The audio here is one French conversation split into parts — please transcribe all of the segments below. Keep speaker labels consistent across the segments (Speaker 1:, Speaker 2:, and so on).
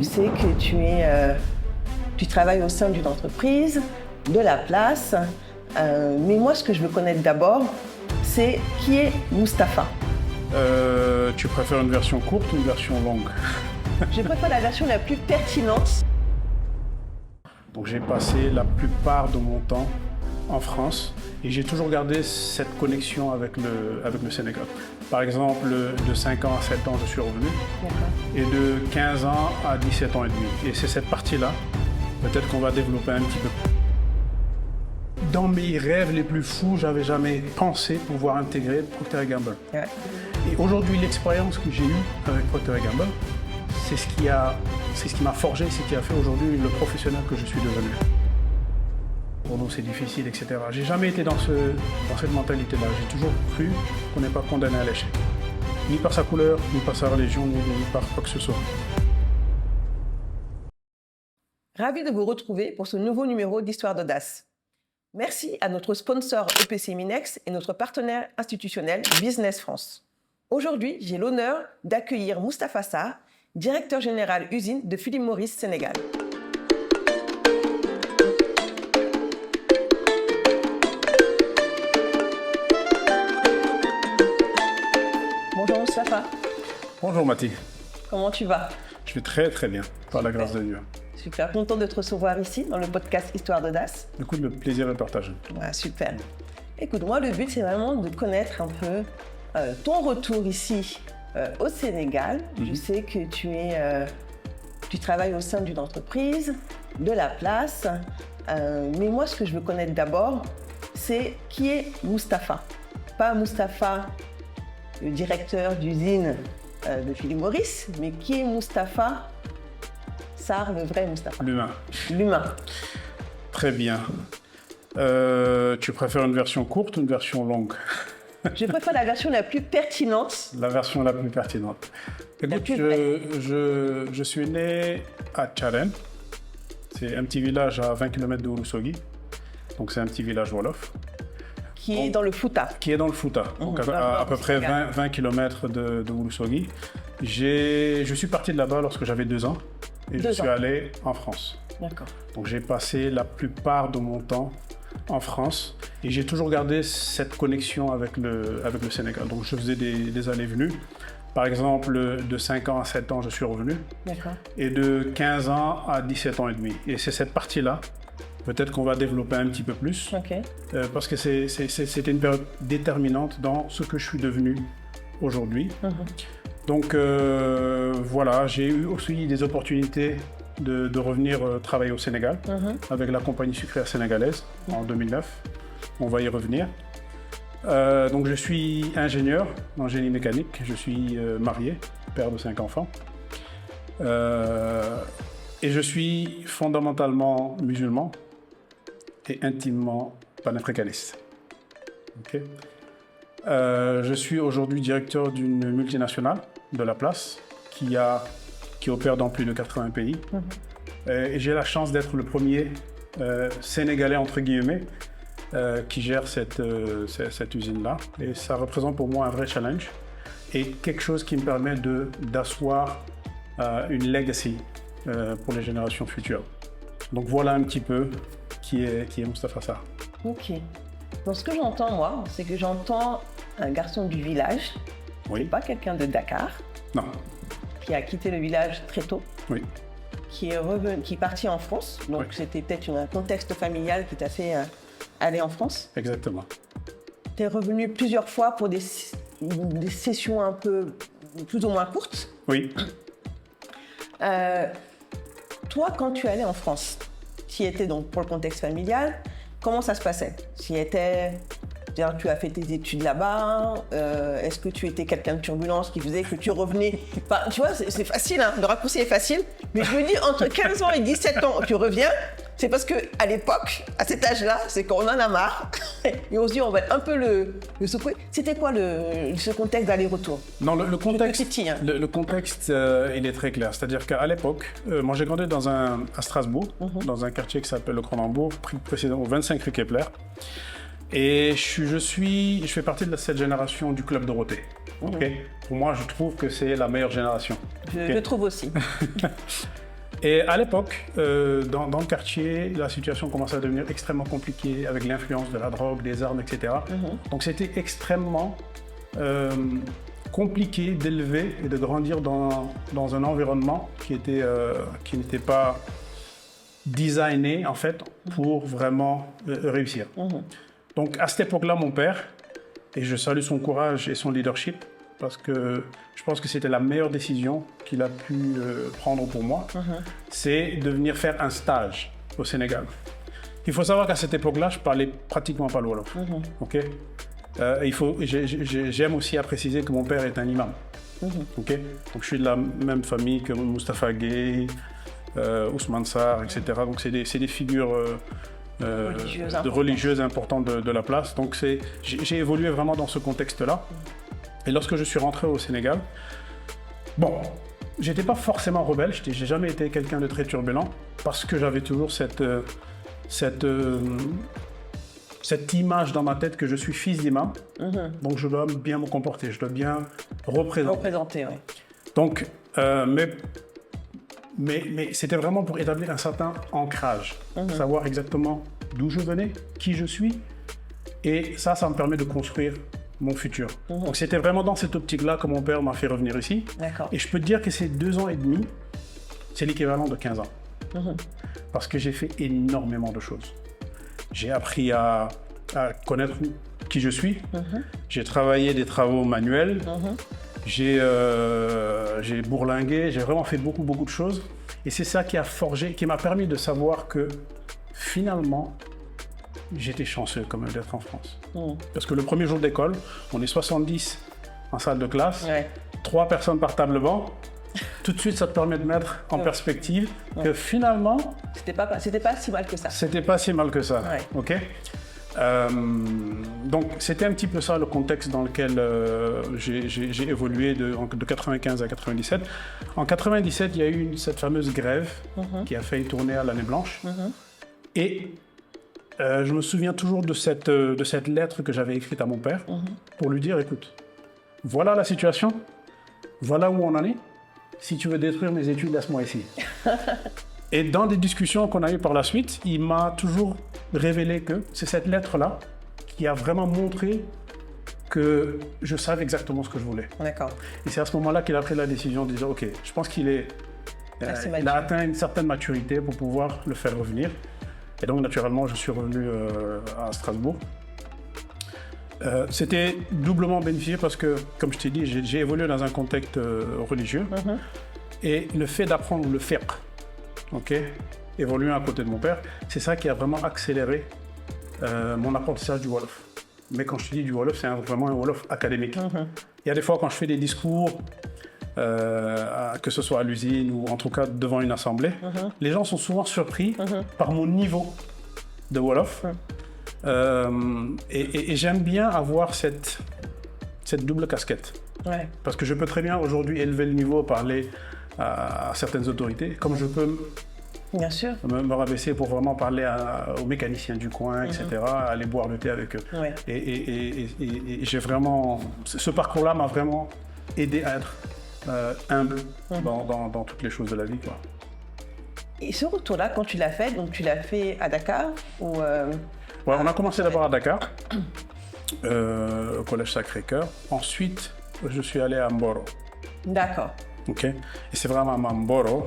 Speaker 1: sais que tu travailles au sein d'une entreprise, de la place. Mais moi, ce que je veux connaître d'abord, c'est qui est Mustapha.
Speaker 2: Tu préfères une version courte ou une version longue?
Speaker 1: Je préfère la version la plus pertinente.
Speaker 2: Donc j'ai passé la plupart de mon temps en France et j'ai toujours gardé cette connexion avec le Sénégal. Par exemple, de 5 ans à 7 ans, je suis revenu. Et de 15 ans à 17 ans et demi. Et c'est cette partie-là, peut-être qu'on va développer un petit peu. Dans mes rêves les plus fous, j'avais jamais pensé pouvoir intégrer Procter & Gamble.
Speaker 1: Ouais.
Speaker 2: Et aujourd'hui, l'expérience que j'ai eue avec Procter & Gamble, c'est ce qui m'a forgé, c'est ce qui a fait aujourd'hui le professionnel que je suis devenu. Pour nous, c'est difficile, etc. J'ai jamais été dans cette mentalité-là. J'ai toujours cru qu'on n'est pas condamné à l'échec. Ni par sa couleur, ni par sa religion, ni par quoi que ce soit.
Speaker 1: Ravi de vous retrouver pour ce nouveau numéro d'Histoire d'Audace. Merci à notre sponsor EPC Minex et notre partenaire institutionnel Business France. Aujourd'hui, j'ai l'honneur d'accueillir Mustapha Sarr, directeur général usine de Philip Morris Sénégal. Bonjour Mustapha.
Speaker 2: Bonjour Mathie.
Speaker 1: Comment tu vas?
Speaker 2: Je vais très très bien, par la grâce de Dieu.
Speaker 1: Super, content de te recevoir ici dans le podcast Histoire d'Audace.
Speaker 2: Écoute, le plaisir est partagé.
Speaker 1: Ouais, super. Écoute, moi le but c'est vraiment de connaître un peu ton retour ici au Sénégal. Je sais que tu travailles au sein d'une entreprise, de la place. Mais moi ce que je veux connaître d'abord, c'est qui est Mustapha. Pas Mustapha, le directeur d'usine de Philip Morris, mais qui est Mustapha Sarr, le vrai Mustapha.
Speaker 2: L'humain.
Speaker 1: L'humain.
Speaker 2: Très bien. Tu préfères une version courte ou une version longue?
Speaker 1: Je préfère la version la plus pertinente.
Speaker 2: La version la plus pertinente. Écoute, je suis né à Tcharen. C'est un petit village à 20 km de Ourossogui. Donc c'est un petit village wolof.
Speaker 1: Qui est dans le Fouta.
Speaker 2: Qui est dans le Fouta. Donc à peu près 20 km de Ourossogui. Je suis parti de là-bas lorsque j'avais 2 ans. Et je suis allé en France.
Speaker 1: D'accord.
Speaker 2: Donc j'ai passé la plupart de mon temps en France et j'ai toujours gardé cette connexion avec le Sénégal. Donc je faisais des allées-venues. Par exemple, de 5 ans à 7 ans, je suis revenu.
Speaker 1: D'accord.
Speaker 2: Et de 15 ans à 17 ans et demi. Et c'est cette partie-là, peut-être qu'on va développer un petit peu plus.
Speaker 1: Ok.
Speaker 2: Parce que c'était une période déterminante dans ce que je suis devenu aujourd'hui. Donc voilà, j'ai eu aussi des opportunités de revenir travailler au Sénégal avec la compagnie sucrière sénégalaise en 2009. On va y revenir. Donc je suis ingénieur en génie mécanique, je suis marié, père de 5 enfants. Et je suis fondamentalement musulman et intimement panafricaniste. Okay. Je suis aujourd'hui directeur d'une multinationale de la place qui opère dans plus de 80 pays. Et j'ai la chance d'être le premier Sénégalais, entre guillemets, qui gère cette usine-là. Et ça représente pour moi un vrai challenge et quelque chose qui me permet d'asseoir une legacy pour les générations futures. Donc voilà un petit peu qui est Mustapha Sarr.
Speaker 1: Ok. Donc ce que j'entends moi, c'est que j'entends un garçon du village,
Speaker 2: Oui.
Speaker 1: pas quelqu'un de Dakar,
Speaker 2: Non.
Speaker 1: qui a quitté le village très tôt,
Speaker 2: Oui.
Speaker 1: qui est parti en France. Donc
Speaker 2: Oui.
Speaker 1: c'était peut-être un contexte familial qui t'a fait aller en France.
Speaker 2: Exactement.
Speaker 1: Tu es revenu plusieurs fois pour des sessions un peu plus ou moins courtes.
Speaker 2: Oui.
Speaker 1: Toi, quand tu allais en France, tu y étais donc pour le contexte familial, comment ça se passait? Tu as fait tes études là-bas, est-ce que tu étais quelqu'un de turbulence qui faisait que tu revenais? Enfin, tu vois, c'est facile, hein, le raccourci est facile, mais je me dis, entre 15 ans et 17 ans, tu reviens, c'est parce qu'à l'époque, à cet âge-là, c'est qu'on en a marre, et on se dit, on va un peu le secouer. C'était quoi ce contexte d'aller-retour?
Speaker 2: Non, le contexte,
Speaker 1: petit, hein.
Speaker 2: le contexte il est très clair. C'est-à-dire qu'à l'époque, moi j'ai grandi à Strasbourg, dans un quartier qui s'appelle le Cronenbourg, précisément au 25 rue Kepler. Et je fais partie de cette génération du Club Dorothée. Okay. Pour moi, je trouve que c'est la meilleure génération.
Speaker 1: Je trouve aussi.
Speaker 2: Et à l'époque, dans le quartier, la situation commençait à devenir extrêmement compliquée avec l'influence de la drogue, des armes, etc. Donc c'était extrêmement compliqué d'élever et de grandir dans un environnement qui n'était pas designé en fait pour vraiment réussir. Donc à cette époque-là, mon père, et je salue son courage et son leadership, parce que je pense que c'était la meilleure décision qu'il a pu prendre pour moi, c'est de venir faire un stage au Sénégal. Il faut savoir qu'à cette époque-là, je parlais pratiquement pas le Wolof. Okay? J'aime aussi à préciser que mon père est un imam. Okay? Donc je suis de la même famille que Moustapha Gueye, Ousmane Sarr, etc. Donc c'est des figures religieuses importantes de la place. Donc j'ai évolué vraiment dans ce contexte-là. Et lorsque je suis rentré au Sénégal, bon, j'étais pas forcément rebelle, j'ai jamais été quelqu'un de très turbulent, parce que j'avais toujours cette image dans ma tête que je suis fils d'imam, donc je dois bien me comporter, je dois bien représenter.
Speaker 1: Oui.
Speaker 2: Donc, mais c'était vraiment pour établir un certain ancrage, savoir exactement d'où je venais, qui je suis, et ça me permet de construire mon futur. Donc c'était vraiment dans cette optique-là que mon père m'a fait revenir ici. Et je peux te dire que ces 2 ans et demi, c'est l'équivalent de 15 ans. Parce que j'ai fait énormément de choses. J'ai appris à connaître qui je suis. J'ai travaillé des travaux manuels. J'ai bourlingué. J'ai vraiment fait beaucoup de choses. Et c'est ça qui m'a permis de savoir que finalement, j'étais chanceux quand même d'être en France. Parce que le premier jour d'école, on est 70 en salle de classe, 3 personnes par table-banc. Tout de suite, ça te permet de mettre en perspective que finalement...
Speaker 1: C'était pas si mal que ça.
Speaker 2: C'était pas si mal que ça, ok. Donc, c'était un petit peu ça le contexte dans lequel j'ai évolué de 95 à 97. En 97, il y a eu cette fameuse grève qui a failli tourner à l'année blanche. Et je me souviens toujours de cette lettre que j'avais écrite à mon père pour lui dire, écoute, voilà la situation, voilà où on en est. Si tu veux détruire mes études, laisse-moi ici. Et dans des discussions qu'on a eues par la suite, il m'a toujours révélé que c'est cette lettre-là qui a vraiment montré que je savais exactement ce que je voulais.
Speaker 1: D'accord.
Speaker 2: Et c'est à ce moment-là qu'il a pris la décision de dire, OK, je pense qu'il il a atteint une certaine maturité pour pouvoir le faire revenir. Et donc, naturellement, je suis revenu à Strasbourg. C'était doublement bénéfique parce que, comme je t'ai dit, j'ai évolué dans un contexte religieux. Et le fait d'apprendre le fiqh, évoluer à côté de mon père, c'est ça qui a vraiment accéléré mon apprentissage du Wolof. Mais quand je te dis du Wolof, c'est vraiment un Wolof académique. Il y a des fois quand je fais des discours, que ce soit à l'usine ou en tout cas devant une assemblée, les gens sont souvent surpris par mon niveau de Wolof. Et j'aime bien avoir cette double casquette. Parce que je peux très bien aujourd'hui élever le niveau, parler à certaines autorités, comme je peux
Speaker 1: Bien sûr.
Speaker 2: me rabaisser pour vraiment parler aux mécaniciens du coin, etc., aller boire le thé avec eux. Et j'ai vraiment... Ce parcours-là m'a vraiment aidé à être humble dans toutes les choses de la vie, quoi.
Speaker 1: Et ce retour-là, quand tu l'as fait, donc tu l'as fait à Dakar ou
Speaker 2: Ouais, on a commencé d'abord à Dakar, au Collège Sacré-Cœur. Ensuite, je suis allé à Mboro.
Speaker 1: D'accord.
Speaker 2: Ok. Et c'est vraiment à Mboro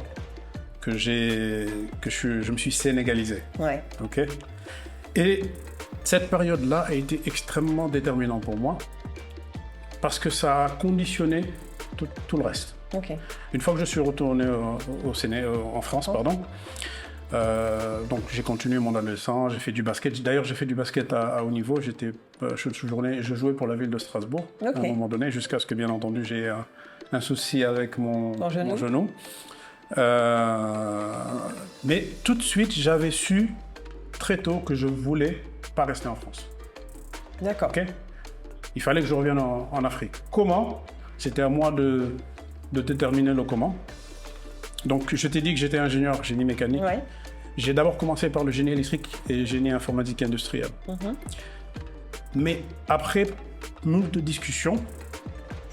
Speaker 2: que je me suis sénégalisé.
Speaker 1: Ouais.
Speaker 2: Ok. Et cette période-là a été extrêmement déterminante pour moi parce que ça a conditionné tout le reste.
Speaker 1: Ok.
Speaker 2: Une fois que je suis retourné en France, donc j'ai continué mon adolescence, j'ai fait du basket. D'ailleurs, j'ai fait du basket à haut niveau. Je jouais pour la ville de Strasbourg à un moment donné, jusqu'à ce que, bien entendu, j'ai un souci avec mon genou. Mais tout de suite, j'avais su très tôt que je voulais pas rester en France.
Speaker 1: D'accord.
Speaker 2: Okay. Il fallait que je revienne en Afrique. Comment? C'était à moi de déterminer le comment. Donc, je t'ai dit que j'étais ingénieur génie mécanique.
Speaker 1: Ouais.
Speaker 2: J'ai d'abord commencé par le génie électrique et génie informatique industriel. Mais après moult de discussions,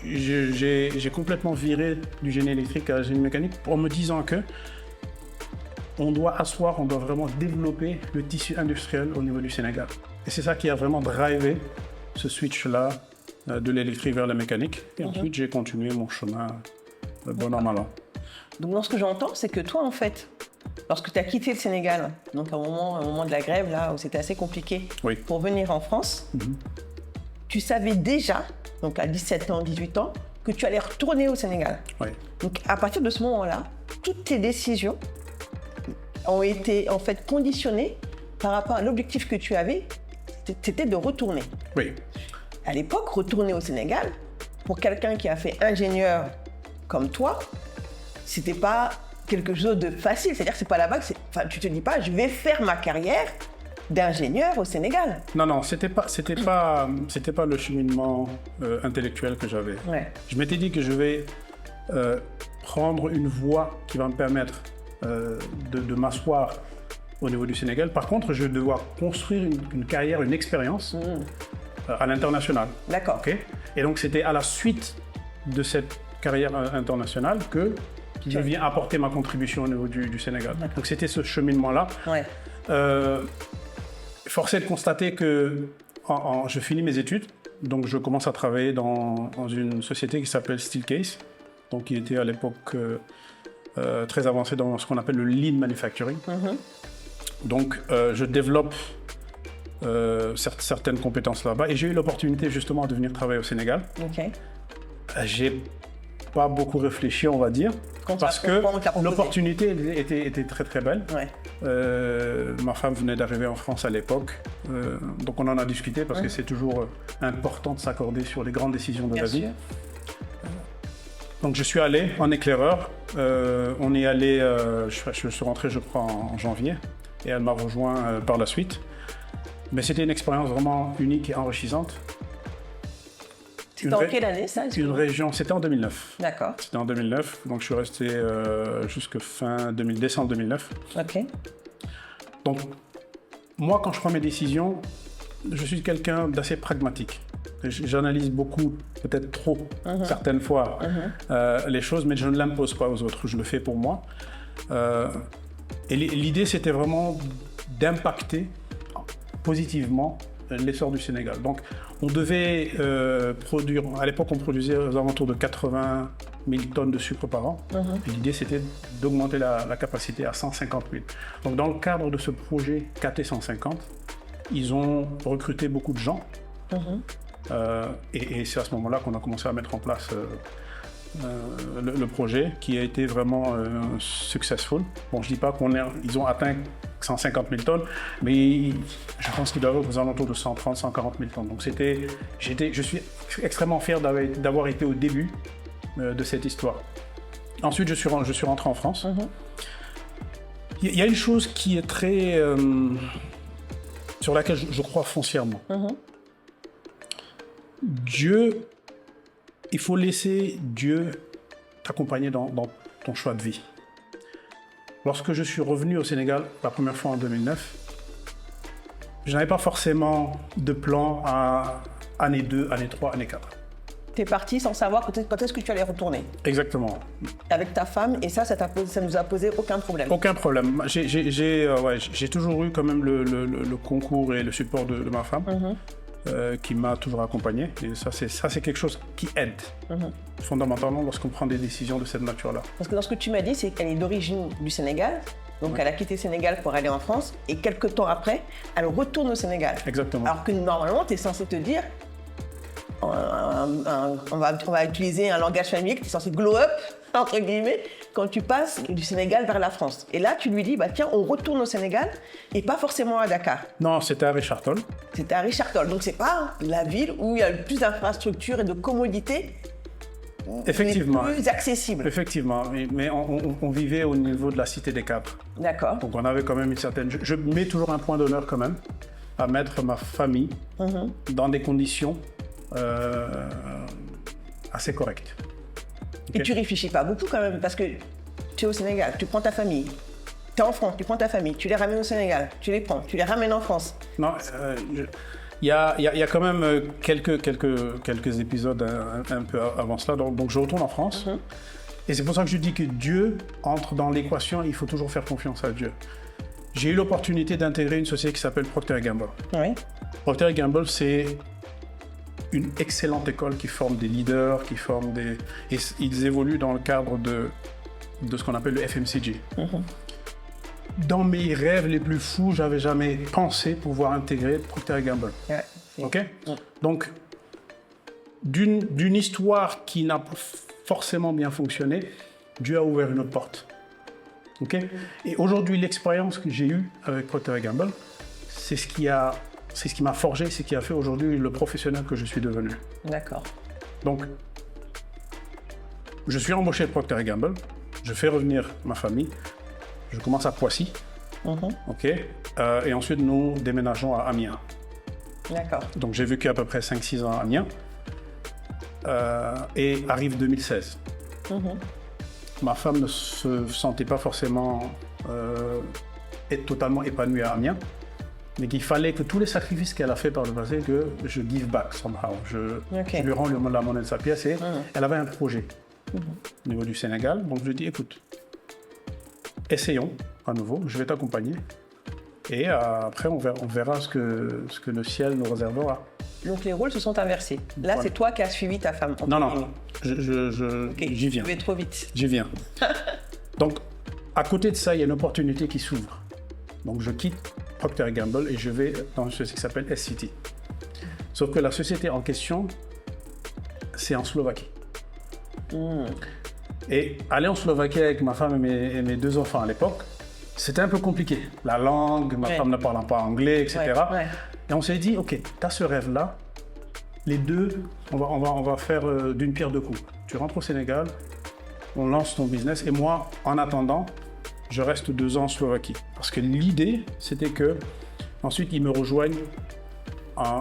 Speaker 2: j'ai complètement viré du génie électrique à génie mécanique en me disant que on doit vraiment développer le tissu industriel au niveau du Sénégal. Et c'est ça qui a vraiment drivé ce switch-là de l'électrique vers la mécanique. Et ensuite, j'ai continué mon chemin bon an, mal an.
Speaker 1: Donc, dans ce que j'entends, c'est que toi, en fait, lorsque tu as quitté le Sénégal, donc à un moment de la grève, là, où c'était assez compliqué,
Speaker 2: Oui.
Speaker 1: pour venir en France, tu savais déjà, donc à 17 ans, 18 ans, que tu allais retourner au Sénégal.
Speaker 2: Oui.
Speaker 1: Donc, à partir de ce moment-là, toutes tes décisions ont été, en fait, conditionnées par rapport à l'objectif que tu avais, c'était de retourner.
Speaker 2: Oui.
Speaker 1: À l'époque, retourner au Sénégal, pour quelqu'un qui a fait ingénieur comme toi, c'était pas quelque chose de facile. C'est-à-dire que c'est pas là-bas que tu te dis pas, je vais faire ma carrière d'ingénieur au Sénégal.
Speaker 2: Non, c'était pas le cheminement intellectuel que j'avais.
Speaker 1: Ouais.
Speaker 2: Je m'étais dit que je vais prendre une voie qui va me permettre de m'asseoir au niveau du Sénégal. Par contre, je vais devoir construire une carrière, une expérience à l'international.
Speaker 1: D'accord.
Speaker 2: Okay. Et donc, c'était à la suite de cette carrière internationale que je viens apporter ma contribution au niveau du Sénégal. Donc, c'était ce cheminement-là.
Speaker 1: Ouais.
Speaker 2: Force est de constater que je finis mes études, donc je commence à travailler dans une société qui s'appelle Steelcase, donc qui était à l'époque très avancée dans ce qu'on appelle le lean manufacturing. Donc, je développe certaines compétences là-bas et j'ai eu l'opportunité justement de venir travailler au Sénégal.
Speaker 1: Ok.
Speaker 2: J'ai pas beaucoup réfléchi, on va dire, parce que l'opportunité était très très belle.
Speaker 1: Ouais.
Speaker 2: Ma femme venait d'arriver en France à l'époque, donc on en a discuté parce que c'est toujours important de s'accorder sur les grandes décisions de la vie. Donc je suis allé en éclaireur, on est allé, je suis rentré je crois en janvier et elle m'a rejoint par la suite. Mais c'était une expérience vraiment unique et enrichissante.
Speaker 1: C'était en quelle année ça?
Speaker 2: Une région, c'était en 2009.
Speaker 1: D'accord.
Speaker 2: C'était en 2009, donc je suis resté jusqu'à décembre 2009.
Speaker 1: Ok.
Speaker 2: Donc, moi, quand je prends mes décisions, je suis quelqu'un d'assez pragmatique. J'analyse beaucoup, peut-être trop, certaines fois, les choses, mais je ne l'impose pas aux autres, je le fais pour moi. Et l'idée, c'était vraiment d'impacter positivement l'essor du Sénégal. Donc, on devait produire, à l'époque, on produisait aux alentours de 80 000 tonnes de sucre par an. Et l'idée, c'était d'augmenter la capacité à 150 000. Donc, dans le cadre de ce projet KT 150, ils ont recruté beaucoup de gens. Et c'est à ce moment-là qu'on a commencé à mettre en place le projet, qui a été vraiment successful. Bon, je ne dis pas qu'ils ont atteint 150 000 tonnes, mais je pense qu'ils doivent être aux alentours de 130 140 000 tonnes. Donc je suis extrêmement fier d'avoir été au début de cette histoire. Ensuite, je suis rentré en France. Il y a une chose qui est très... sur laquelle je crois foncièrement. Dieu, il faut laisser Dieu t'accompagner dans ton choix de vie. Lorsque je suis revenu au Sénégal la première fois en 2009, je n'avais pas forcément de plan à année 2, année 3, année 4.
Speaker 1: Tu es parti sans savoir quand est-ce que tu allais retourner.
Speaker 2: Exactement.
Speaker 1: Avec ta femme, et ça nous a posé aucun problème.
Speaker 2: Aucun problème. J'ai toujours eu quand même le concours et le support de ma femme. Qui m'a toujours accompagné. Et ça, c'est quelque chose qui aide, fondamentalement, lorsqu'on prend des décisions de cette nature-là.
Speaker 1: Parce que dans ce que tu m'as dit, c'est qu'elle est d'origine du Sénégal, donc elle a quitté le Sénégal pour aller en France, et quelques temps après, elle retourne au Sénégal.
Speaker 2: Exactement.
Speaker 1: Alors que normalement, tu es censé te dire, on va utiliser un langage familier, tu es censé glow up, entre guillemets, quand tu passes du Sénégal vers la France. Et là, tu lui dis, tiens, on retourne au Sénégal et pas forcément à Dakar.
Speaker 2: Non, c'était à Richard Toll.
Speaker 1: C'était à Richard Toll, donc c'est pas la ville où il y a le plus d'infrastructures et de commodités.
Speaker 2: Effectivement.
Speaker 1: Plus accessible.
Speaker 2: Effectivement, mais on vivait au niveau de la Cité des Cadres.
Speaker 1: D'accord.
Speaker 2: Donc on avait quand même une certaine... Je mets toujours un point d'honneur quand même à mettre ma famille dans des conditions assez correctes.
Speaker 1: Et tu réfléchis pas beaucoup quand même, parce que tu es au Sénégal, tu prends ta famille, tu es en France, tu prends ta famille, tu les ramènes au Sénégal, tu les prends, tu les ramènes en France.
Speaker 2: Non, il y a quand même quelques épisodes un peu avant cela. Donc je retourne en France Et c'est pour ça que je dis que Dieu entre dans l'équation, il faut toujours faire confiance à Dieu. J'ai eu l'opportunité d'intégrer une société qui s'appelle Procter & Gamble.
Speaker 1: Oui.
Speaker 2: Procter & Gamble, c'est une excellente école qui forme des leaders, qui forme des... Et ils évoluent dans le cadre de ce qu'on appelle le FMCG. Dans mes rêves les plus fous, j'avais jamais pensé pouvoir intégrer Procter & Gamble.
Speaker 1: Ouais.
Speaker 2: OK? Donc, d'une histoire qui n'a pas forcément bien fonctionné, Dieu a ouvert une autre porte. OK? Et aujourd'hui, l'expérience que j'ai eue avec Procter & Gamble, c'est ce qui m'a forgé, c'est ce qui a fait aujourd'hui le professionnel que je suis devenu.
Speaker 1: D'accord.
Speaker 2: Donc, je suis embauché de Procter & Gamble, je fais revenir ma famille, je commence à Poissy, OK? Et ensuite, nous déménageons à Amiens.
Speaker 1: D'accord.
Speaker 2: Donc, j'ai vécu à peu près 5-6 ans à Amiens. Et arrive 2016. Ma femme ne se sentait pas forcément être totalement épanouie à Amiens, mais qu'il fallait que tous les sacrifices qu'elle a fait par le passé, que je give back somehow. Je lui rends la monnaie de sa pièce et elle avait un projet au niveau du Sénégal. Donc je lui ai dit, écoute, essayons à nouveau, je vais t'accompagner et après on verra ce que le ciel nous réservera.
Speaker 1: Donc les rôles se sont inversés. Là,
Speaker 2: Voilà.
Speaker 1: c'est toi qui as suivi ta femme.
Speaker 2: Non,
Speaker 1: Ok,
Speaker 2: j'y viens.
Speaker 1: Je vais trop vite.
Speaker 2: J'y viens. Donc, à côté de ça, il y a une opportunité qui s'ouvre. Donc, je quitte Procter & Gamble et je vais dans une société qui s'appelle SCT. Sauf que la société en question, c'est en Slovaquie. Et aller en Slovaquie avec ma femme et mes 2 enfants à l'époque, c'était un peu compliqué. La langue, ma femme ne parlant pas anglais, etc.
Speaker 1: Ouais.
Speaker 2: Et on s'est dit, OK, tu as ce rêve-là, les deux, on va faire d'une pierre deux coups. Tu rentres au Sénégal, on lance ton business, et moi, en attendant, je reste 2 ans en Slovaquie. Parce que l'idée, c'était que ensuite ils me rejoignent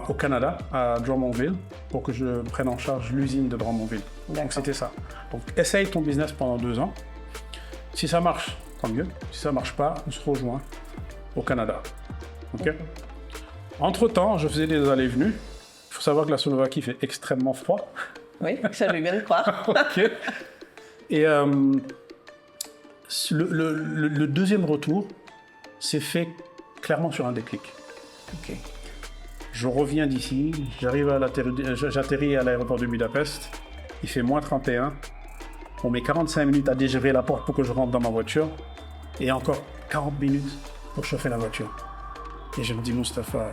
Speaker 2: au Canada, à Drummondville, pour que je prenne en charge l'usine de Drummondville. Donc c'était ça. Donc essaye ton business pendant 2 ans. Si ça marche, tant mieux. Si ça marche pas, on se rejoint au Canada. OK? Entre-temps, je faisais des allées-venues. Il faut savoir que la Slovaquie fait extrêmement froid.
Speaker 1: Oui, ça je vais bien le croire.
Speaker 2: OK. Et le deuxième retour s'est fait clairement sur un déclic.
Speaker 1: Ok.
Speaker 2: Je reviens d'ici, j'atterris à l'aéroport de Budapest, il fait moins 31, on met 45 minutes à dégérer la porte pour que je rentre dans ma voiture, et encore 40 minutes pour chauffer la voiture. Et je me dis, Mustapha,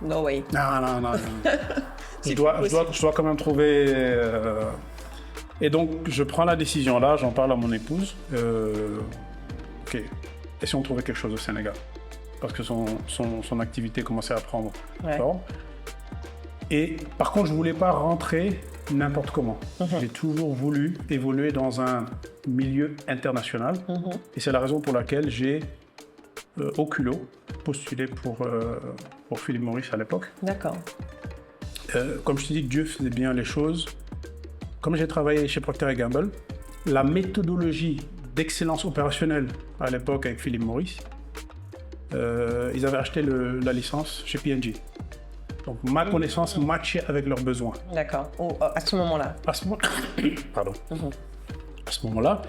Speaker 1: No way.
Speaker 2: non. je dois quand même trouver... Et donc, je prends la décision là, j'en parle à mon épouse. OK, et si on trouvait quelque chose au Sénégal? Parce que son activité commençait à prendre forme. Et par contre, je ne voulais pas rentrer n'importe comment. J'ai toujours voulu évoluer dans un milieu international. Et c'est la raison pour laquelle j'ai, au culot, postulé pour Philip Morris à l'époque.
Speaker 1: D'accord.
Speaker 2: Comme je te dis que Dieu faisait bien les choses, comme j'ai travaillé chez Procter & Gamble, la méthodologie d'excellence opérationnelle à l'époque avec Philip Morris, ils avaient acheté la licence chez P&G. Donc ma connaissance matchait avec leurs besoins.
Speaker 1: D'accord. À ce moment-là.
Speaker 2: À ce moment... Pardon. À ce moment-là.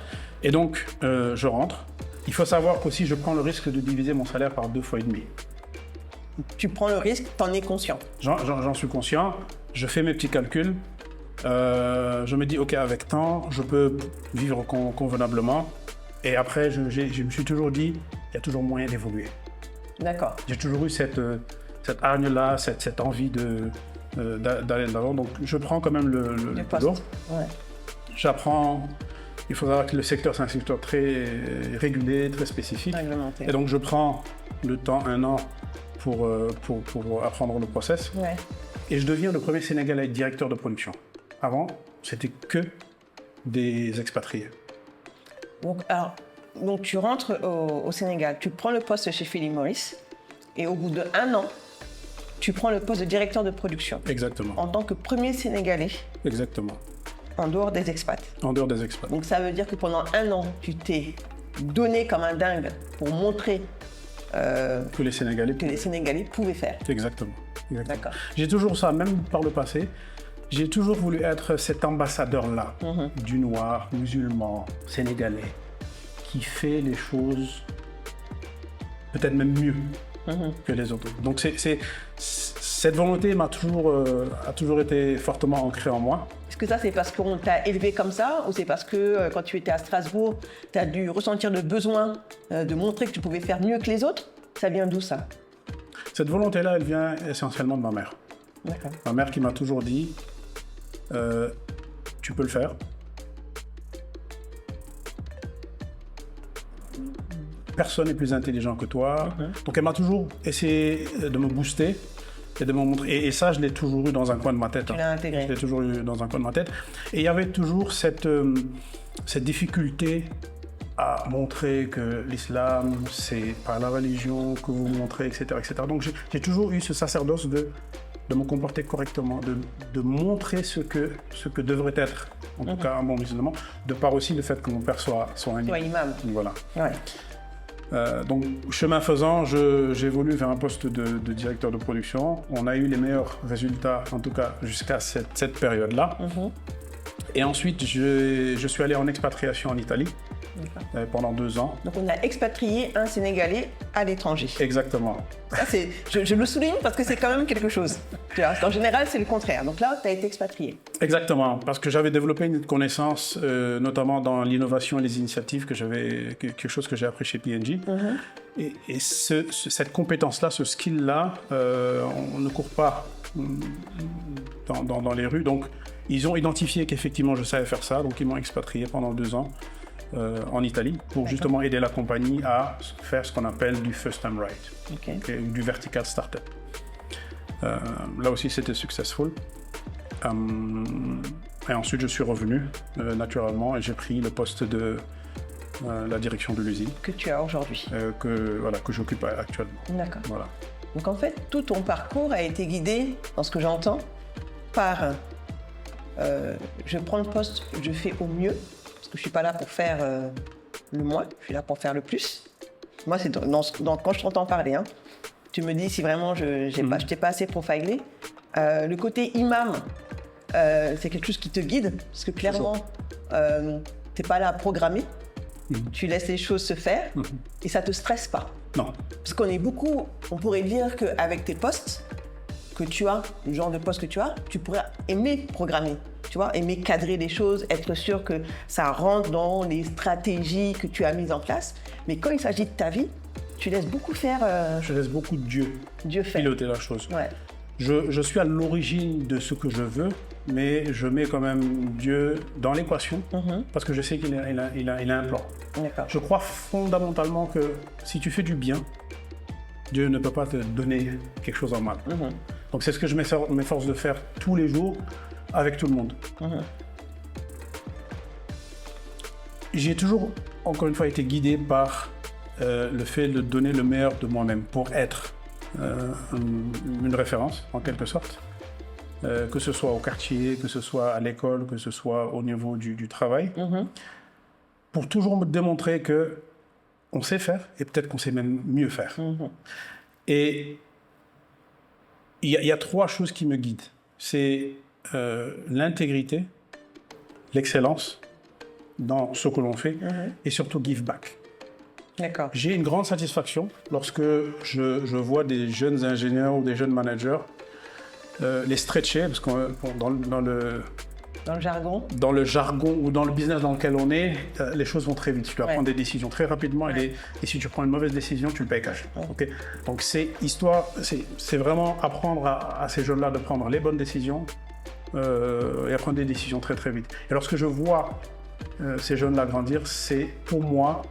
Speaker 2: Et donc, je rentre. Il faut savoir qu'aussi, je prends le risque de diviser mon salaire par 2,5 fois.
Speaker 1: Tu prends le risque, t'en es conscient.
Speaker 2: J'en suis conscient. Je fais mes petits calculs. Je me dis, OK, avec temps, je peux vivre convenablement. Et après, je me suis toujours dit, il y a toujours moyen d'évoluer.
Speaker 1: D'accord.
Speaker 2: J'ai toujours eu cette hargne-là, cette envie d'aller de l'avant. Donc, je prends quand même le boulot.
Speaker 1: Ouais.
Speaker 2: J'apprends. Il faut savoir que le secteur, c'est un secteur très régulé, très spécifique.
Speaker 1: Réglementé.
Speaker 2: Et donc, je prends le temps, 1 an, pour apprendre le process.
Speaker 1: Ouais.
Speaker 2: Et je deviens le premier Sénégalais directeur de production. Avant, c'était que des expatriés.
Speaker 1: Donc tu rentres au Sénégal, tu prends le poste chez Philip Morris et au bout d'1 an, tu prends le poste de directeur de production.
Speaker 2: Exactement.
Speaker 1: En tant que premier Sénégalais.
Speaker 2: Exactement.
Speaker 1: En dehors des expats.
Speaker 2: En dehors des expats.
Speaker 1: Donc ça veut dire que pendant 1 an, tu t'es donné comme un dingue pour montrer
Speaker 2: que les Sénégalais
Speaker 1: pouvaient faire.
Speaker 2: Exactement.
Speaker 1: D'accord.
Speaker 2: J'ai toujours ça, même par le passé. J'ai toujours voulu être cet ambassadeur-là, du noir, musulman, sénégalais, qui fait les choses peut-être même mieux que les autres. Donc cette volonté a toujours été fortement ancrée en moi.
Speaker 1: Est-ce que ça, c'est parce qu'on t'a élevé comme ça, ou c'est parce que quand tu étais à Strasbourg, tu as dû ressentir le besoin de montrer que tu pouvais faire mieux que les autres? Ça vient d'où, ça?
Speaker 2: Cette volonté-là, elle vient essentiellement de ma mère.
Speaker 1: D'accord.
Speaker 2: Ma mère qui m'a toujours dit tu peux le faire. Personne n'est plus intelligent que toi. Donc elle m'a toujours essayé de me booster et de me montrer. Et ça, je l'ai toujours eu dans un coin de ma tête.
Speaker 1: Tu l'as intégré.
Speaker 2: Je l'ai toujours eu dans un coin de ma tête. Et il y avait toujours cette difficulté à montrer que l'islam, c'est pas la religion que vous montrez, etc. etc. Donc j'ai toujours eu ce sacerdoce de me comporter correctement, de montrer ce que devrait être, en tout cas un bon musulman, de par aussi le fait que mon père soit un
Speaker 1: imam.
Speaker 2: Voilà.
Speaker 1: Ouais.
Speaker 2: Donc, chemin faisant, j'évolue vers un poste de directeur de production. On a eu les meilleurs résultats, en tout cas jusqu'à cette période-là. Et ensuite, je suis allé en expatriation en Italie pendant 2 ans.
Speaker 1: Donc, on a expatrié un Sénégalais à l'étranger.
Speaker 2: Exactement.
Speaker 1: Ça, je le souligne parce que c'est quand même quelque chose. Tu vois, en général, c'est le contraire. Donc là, tu as été expatrié.
Speaker 2: Exactement, parce que j'avais développé une connaissance, notamment dans l'innovation et les initiatives, quelque chose que j'ai appris chez P&G. Et cette compétence-là, ce skill-là, on ne court pas dans les rues. Donc, ils ont identifié qu'effectivement, je savais faire ça. Donc, ils m'ont expatrié pendant 2 ans en Italie pour justement aider la compagnie à faire ce qu'on appelle du first time right, du vertical startup. Là aussi, c'était successful. Et ensuite, je suis revenu naturellement et j'ai pris le poste de la direction de l'usine. Que tu as aujourd'hui. Que j'occupe actuellement. D'accord. Voilà.
Speaker 1: Donc en fait, tout ton parcours a été guidé, dans ce que j'entends, par je prends le poste, je fais au mieux, parce que je ne suis pas là pour faire le moins, je suis là pour faire le plus. Moi, c'est quand je t'entends parler, hein, tu me dis si vraiment je t'ai pas assez profilé. Le côté imam, c'est quelque chose qui te guide, parce que clairement, tu n'es pas là à programmer, tu laisses les choses se faire, et ça ne te stresse pas.
Speaker 2: Non.
Speaker 1: Parce qu'on est beaucoup, on pourrait dire qu'avec tes postes que tu as, le genre de poste que tu pourrais aimer programmer, tu vois, aimer cadrer les choses, être sûr que ça rentre dans les stratégies que tu as mises en place. Mais quand il s'agit de ta vie, tu laisses beaucoup faire...
Speaker 2: Je laisse beaucoup de Dieu
Speaker 1: faire.
Speaker 2: Piloter la chose.
Speaker 1: Ouais.
Speaker 2: Je suis à l'origine de ce que je veux, mais je mets quand même Dieu dans l'équation parce que je sais qu'il a un plan.
Speaker 1: D'accord.
Speaker 2: Je crois fondamentalement que si tu fais du bien, Dieu ne peut pas te donner quelque chose en mal. Donc c'est ce que je m'efforce de faire tous les jours avec tout le monde. J'ai toujours, encore une fois, été guidé par le fait de donner le meilleur de moi-même pour être une référence, en quelque sorte. Que ce soit au quartier, que ce soit à l'école, que ce soit au niveau du travail. Pour toujours me démontrer qu'on sait faire et peut-être qu'on sait même mieux faire. Et il y a 3 choses qui me guident. C'est l'intégrité, l'excellence dans ce que l'on fait et surtout give back.
Speaker 1: D'accord.
Speaker 2: J'ai une grande satisfaction lorsque je vois des jeunes ingénieurs ou des jeunes managers les stretcher, parce que dans le jargon ou dans le business dans lequel on est, les choses vont très vite. Tu dois prendre des décisions très rapidement et si tu prends une mauvaise décision, tu le payes cash. Okay. Donc c'est vraiment apprendre à ces jeunes-là de prendre les bonnes décisions et à prendre des décisions très très vite. Et lorsque je vois ces jeunes-là grandir, c'est pour moi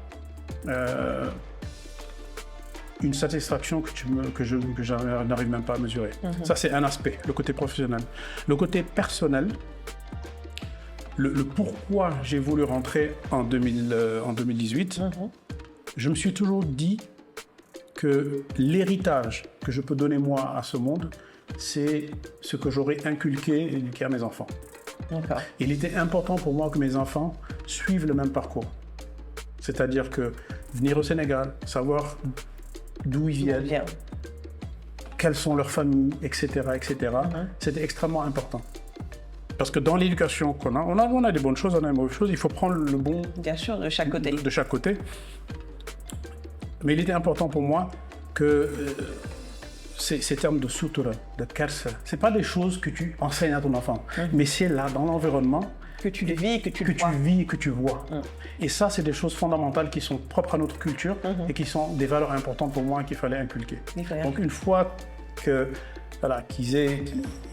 Speaker 2: une satisfaction que je n'arrive même pas à mesurer. Ça, c'est un aspect, le côté professionnel. Le côté personnel, le pourquoi j'ai voulu rentrer en 2018, je me suis toujours dit que l'héritage que je peux donner moi à ce monde, c'est ce que j'aurais inculqué et éduqué à mes enfants.
Speaker 1: D'accord.
Speaker 2: Il était important pour moi que mes enfants suivent le même parcours. C'est-à-dire que venir au Sénégal, savoir d'où ils viennent, quelles sont leurs familles, etc., etc. C'était extrêmement important. Parce que dans l'éducation qu'on a, on a des bonnes choses, on a des mauvaises choses. Il faut prendre le bon
Speaker 1: Bien sûr, de chaque côté.
Speaker 2: de chaque côté. Mais il était important pour moi que ces termes de sutura, de kersa, ce n'est pas des choses que tu enseignes à ton enfant, mais c'est là, dans l'environnement,
Speaker 1: Que tu le vis et que tu
Speaker 2: que
Speaker 1: le
Speaker 2: tu
Speaker 1: vois.
Speaker 2: vis et que tu vois. Et ça, c'est des choses fondamentales qui sont propres à notre culture et qui sont des valeurs importantes pour moi qu'il fallait inculquer. Donc une fois que voilà, qu'ils aient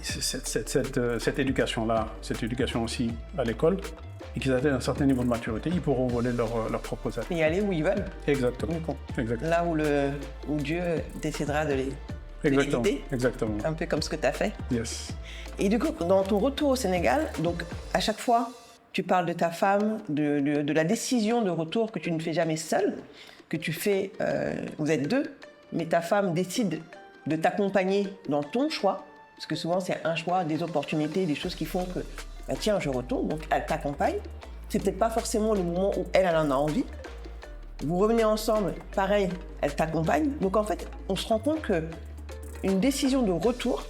Speaker 2: cette éducation-là, cette éducation aussi à l'école, et qu'ils atteignent un certain niveau de maturité, ils pourront voler leurs propres ailes.
Speaker 1: Et aller où ils veulent.
Speaker 2: Exactement.
Speaker 1: Du coup.
Speaker 2: Exactement.
Speaker 1: Là où Dieu décidera de les
Speaker 2: Exactement.
Speaker 1: guider.
Speaker 2: Exactement.
Speaker 1: Un peu comme ce que tu as fait.
Speaker 2: Yes.
Speaker 1: Et du coup, dans ton retour au Sénégal, donc à chaque fois, tu parles de ta femme, de la décision de retour que tu ne fais jamais seule, que tu fais, vous êtes deux, mais ta femme décide de t'accompagner dans ton choix, parce que souvent c'est un choix, des opportunités, des choses qui font que, bah, tiens, je retourne, donc elle t'accompagne. C'est peut-être pas forcément le moment où elle en a envie. Vous revenez ensemble, pareil, elle t'accompagne. Donc en fait, on se rend compte que une décision de retour,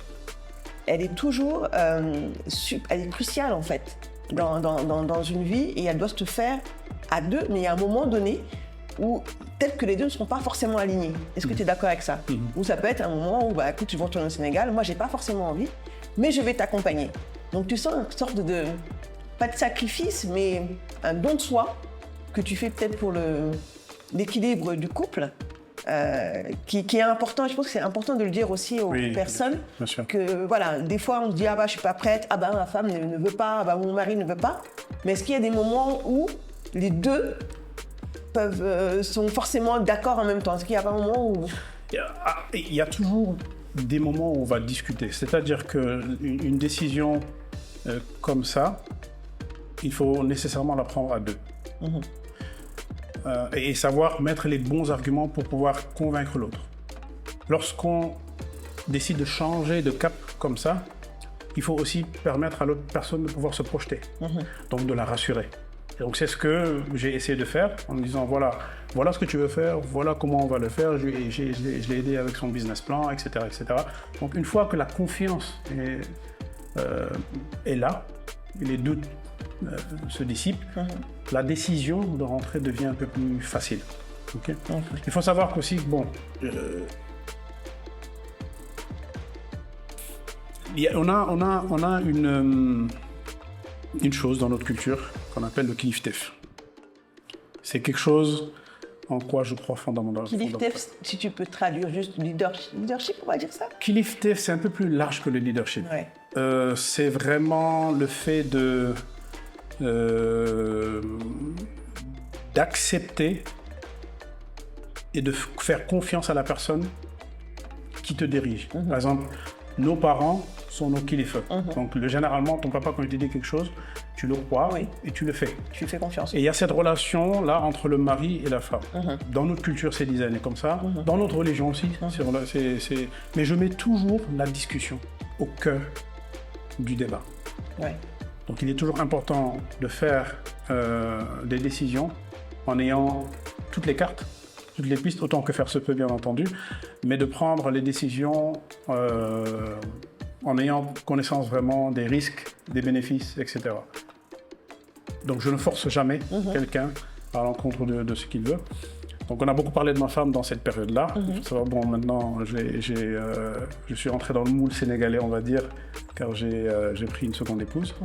Speaker 1: elle est toujours, elle est cruciale en fait dans une vie et elle doit se faire à deux, mais il y a un moment donné où peut-être que les deux ne seront pas forcément alignés. Est-ce que tu es d'accord avec ça? Ou ça peut être un moment où, bah, écoute, tu vas retourner au Sénégal, moi j'ai pas forcément envie, mais je vais t'accompagner. Donc tu sens une sorte de, pas de sacrifice, mais un don de soi que tu fais peut-être pour l'équilibre du couple. Qui est important, je pense que c'est important de le dire aussi aux personnes,
Speaker 2: bien sûr.
Speaker 1: que voilà, des fois on se dit ah bah je suis pas prête, ah bah ma femme ne veut pas, ah bah mon mari ne veut pas, mais est-ce qu'il y a des moments où les deux sont forcément d'accord en même temps? Est-ce qu'il n'y a pas un moment où...
Speaker 2: Il y a toujours des moments où on va discuter, c'est-à-dire qu'une décision comme ça, il faut nécessairement la prendre à deux. Et savoir mettre les bons arguments pour pouvoir convaincre l'autre. Lorsqu'on décide de changer de cap comme ça, il faut aussi permettre à l'autre personne de pouvoir se projeter, donc de la rassurer. Et donc c'est ce que j'ai essayé de faire en me disant voilà ce que tu veux faire, voilà comment on va le faire, je l'ai aidé avec son business plan, etc., etc. Donc une fois que la confiance est là, et les doutes se dissipent, la décision de rentrer devient un peu plus facile. Okay? Il faut savoir qu'aussi, bon, on a une chose dans notre culture qu'on appelle le kiliftef. C'est quelque chose en quoi je crois fondamentalement.
Speaker 1: Kiliftef, si tu peux traduire juste leadership, on va dire ça?
Speaker 2: Kiliftef, c'est un peu plus large que le leadership.
Speaker 1: Ouais.
Speaker 2: C'est vraiment le fait d'accepter et de faire confiance à la personne qui te dirige. Par exemple, nos parents sont nos kilifes. Donc généralement, ton papa, quand il te dit quelque chose, tu le crois et tu le fais.
Speaker 1: Tu fais confiance.
Speaker 2: Et il y a cette relation-là entre le mari et la femme. Dans notre culture, c'est designé comme ça. Dans notre religion aussi. Mais je mets toujours la discussion au cœur du débat.
Speaker 1: Ouais.
Speaker 2: Donc il est toujours important de faire des décisions en ayant toutes les cartes, toutes les pistes, autant que faire se peut bien entendu, mais de prendre les décisions en ayant connaissance vraiment des risques, des bénéfices, etc. Donc je ne force jamais quelqu'un à l'encontre de ce qu'il veut. Donc on a beaucoup parlé de ma femme dans cette période-là. Il faut savoir, bon, maintenant je suis rentré dans le moule sénégalais, on va dire, car j'ai pris une seconde épouse.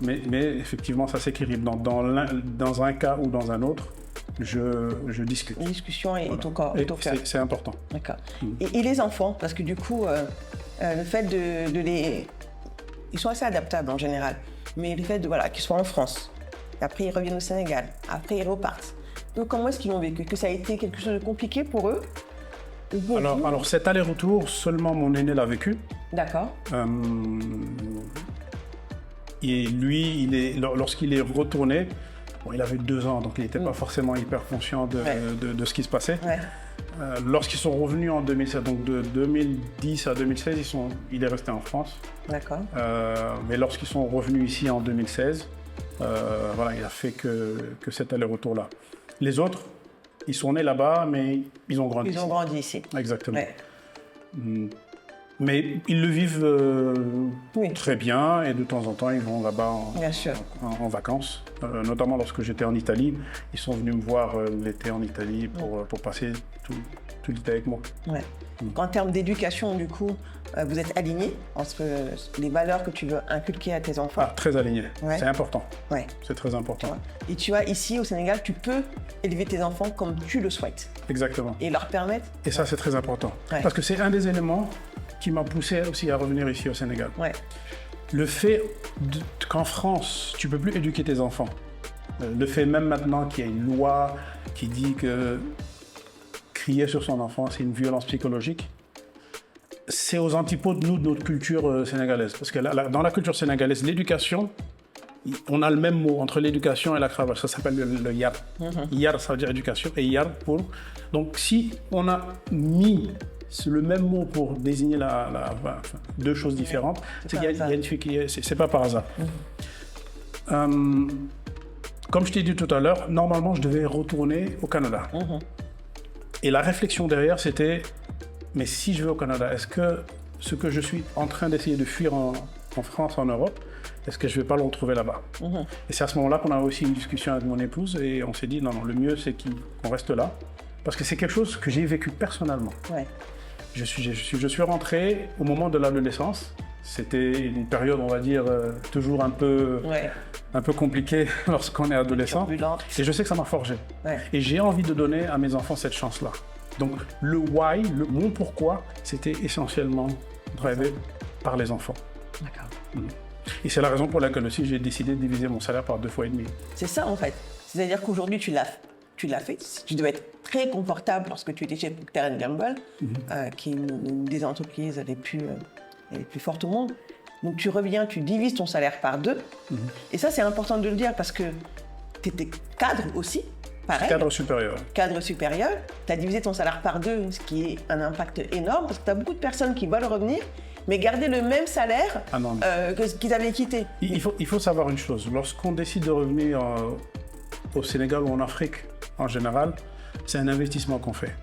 Speaker 2: Mais effectivement, ça s'équilibre. Dans un cas ou dans un autre, je discute.
Speaker 1: Une discussion et ton corps.
Speaker 2: C'est important.
Speaker 1: D'accord. Et les enfants, parce que du coup, le fait de les... Ils sont assez adaptables en général, mais le fait qu'ils soient en France, après ils reviennent au Sénégal, après ils repartent. Donc comment est-ce qu'ils l'ont vécu? Que ça a été quelque chose de compliqué pour eux?
Speaker 2: Alors cet aller-retour, seulement mon aîné l'a vécu.
Speaker 1: D'accord.
Speaker 2: Et lui, lorsqu'il est retourné, bon, il avait 2 ans, donc il n'était pas forcément hyper conscient de ce qui se passait. Ouais. Lorsqu'ils sont revenus en 2016, donc de 2010 à 2016, il est resté en France.
Speaker 1: D'accord.
Speaker 2: Mais lorsqu'ils sont revenus ici en 2016, il a fait que cet aller-retour-là. Les autres, ils sont nés là-bas, mais ils ont grandi ici.
Speaker 1: Ils ont grandi ici.
Speaker 2: Exactement. Ouais. Mais ils le vivent
Speaker 1: Oui.
Speaker 2: très bien et de temps en temps, ils vont là-bas
Speaker 1: Bien sûr.
Speaker 2: en vacances. Notamment lorsque j'étais en Italie, ils sont venus me voir l'été en Italie pour passer tout l'été avec moi.
Speaker 1: Ouais. En termes d'éducation, du coup, vous êtes alignés entre les valeurs que tu veux inculquer à tes enfants.
Speaker 2: Ah, très aligné.
Speaker 1: Ouais.
Speaker 2: C'est important.
Speaker 1: Ouais.
Speaker 2: C'est très important.
Speaker 1: Ouais. Et tu vois, ici au Sénégal, tu peux élever tes enfants comme tu le souhaites
Speaker 2: Exactement.
Speaker 1: et leur permettre.
Speaker 2: Et ça, c'est très important.
Speaker 1: Ouais.
Speaker 2: Parce que c'est un des éléments qui m'a poussé aussi à revenir ici au Sénégal.
Speaker 1: Ouais.
Speaker 2: Le fait qu'en France, tu ne peux plus éduquer tes enfants. Le fait même maintenant qu'il y a une loi qui dit que crier sur son enfant, c'est une violence psychologique, c'est aux antipodes, nous, de notre culture sénégalaise. Parce que dans la culture sénégalaise, l'éducation, on a le même mot entre l'éducation et la cravache. Ça s'appelle le yar. Yar, ça veut dire éducation, et yar pour... Donc, si on a mis le même mot pour désigner deux choses différentes, c'est qu'il y a une fille qui est... C'est pas par hasard. Comme je t'ai dit tout à l'heure, normalement, je devais retourner au Canada. Et la réflexion derrière, c'était, mais si je vais au Canada, est-ce que ce que je suis en train d'essayer de fuir en France, en Europe, est-ce que je ne vais pas le retrouver là-bas? Et c'est à ce moment-là qu'on a aussi une discussion avec mon épouse et on s'est dit, non, le mieux, c'est qu'on reste là. Parce que c'est quelque chose que j'ai vécu personnellement.
Speaker 1: Ouais.
Speaker 2: Je suis rentré au moment de l'adolescence. C'était une période, on va dire, toujours un peu compliquée lorsqu'on est adolescent.
Speaker 1: Turbulente.
Speaker 2: Et je sais que ça m'a forgé.
Speaker 1: Ouais.
Speaker 2: Et j'ai envie de donner à mes enfants cette chance-là. Donc le why, mon pourquoi, c'était essentiellement drivé par les enfants.
Speaker 1: D'accord.
Speaker 2: Et c'est la raison pour laquelle aussi j'ai décidé de diviser mon salaire par 2,5 fois.
Speaker 1: C'est ça en fait. C'est-à-dire qu'aujourd'hui tu l'as fait. Tu devais être très confortable lorsque tu étais chez Procter & Gamble, qui est une des entreprises les plus fortes au monde. Donc tu reviens, tu divises ton salaire par 2. Et ça c'est important de le dire parce que tu étais cadre aussi. Pareil.
Speaker 2: Cadre supérieur.
Speaker 1: Cadre supérieur, tu as divisé ton salaire par 2, ce qui est un impact énorme parce que tu as beaucoup de personnes qui veulent revenir, mais garder le même salaire qu'ils avaient quitté.
Speaker 2: Il faut savoir une chose, lorsqu'on décide de revenir au Sénégal ou en Afrique en général, c'est un investissement qu'on fait.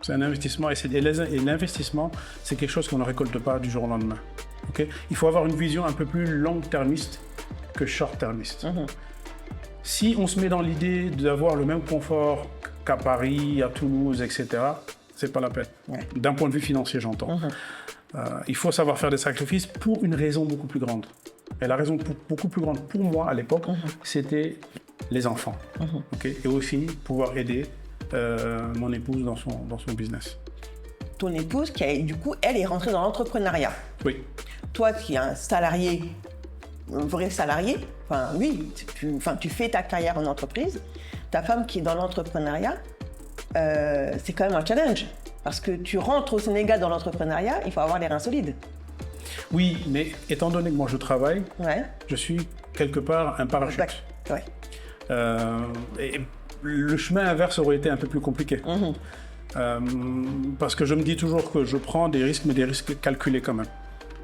Speaker 2: C'est un investissement et l'investissement, c'est quelque chose qu'on ne récolte pas du jour au lendemain. Okay? Il faut avoir une vision un peu plus long-termiste que short-termiste. Si on se met dans l'idée d'avoir le même confort qu'à Paris, à Toulouse, etc., c'est pas la peine. D'un point de vue financier, j'entends. Il faut savoir faire des sacrifices pour une raison beaucoup plus grande. Et la raison beaucoup plus grande pour moi à l'époque, c'était les enfants. Okay? Et aussi pouvoir aider mon épouse dans son business.
Speaker 1: Ton épouse, du coup, elle est rentrée dans l'entrepreneuriat.
Speaker 2: Oui.
Speaker 1: Toi, qui es un salarié, un vrai salarié, tu fais ta carrière en entreprise. Ta femme qui est dans l'entrepreneuriat, c'est quand même un challenge. Parce que tu rentres au Sénégal dans l'entrepreneuriat, il faut avoir les reins solides.
Speaker 2: Oui, mais étant donné que moi je travaille, je suis quelque part un parachute. Et le chemin inverse aurait été un peu plus compliqué. Parce que je me dis toujours que je prends des risques, mais des risques calculés quand même.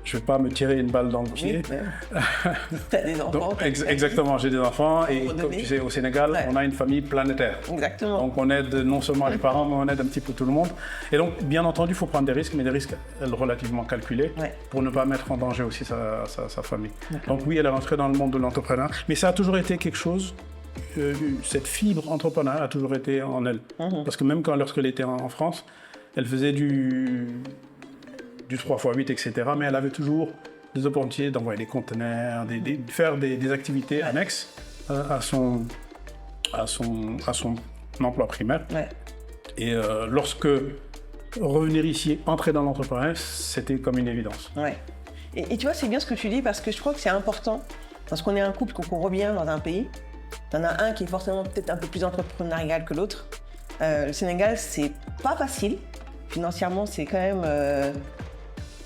Speaker 2: Je ne vais pas me tirer une balle dans le pied.
Speaker 1: Tu as des enfants.
Speaker 2: Donc, exactement, j'ai des enfants et comme tu sais, au Sénégal, on a une famille planétaire.
Speaker 1: Exactement.
Speaker 2: Donc on aide non seulement les parents, mais on aide un petit peu tout le monde. Et donc, bien entendu, il faut prendre des risques, mais des risques relativement calculés pour ne pas mettre en danger aussi sa famille. Donc oui, elle est rentrée dans le monde de l'entrepreneuriat, mais ça a toujours été quelque chose, cette fibre entrepreneuriale a toujours été en elle. Parce que même lorsqu'elle était en France, elle faisait du 3x8, etc. Mais elle avait toujours des opportunités d'envoyer des conteneurs, de faire des activités annexes à son emploi primaire. Et lorsque revenir ici, entrer dans l'entrepreneuriat, c'était comme une évidence.
Speaker 1: Et tu vois, c'est bien ce que tu dis parce que je crois que c'est important. Parce qu'on est un couple, quand on revient dans un pays, t'en as un qui est forcément peut-être un peu plus entrepreneurial que l'autre. Le Sénégal, c'est pas facile. Financièrement, c'est quand même...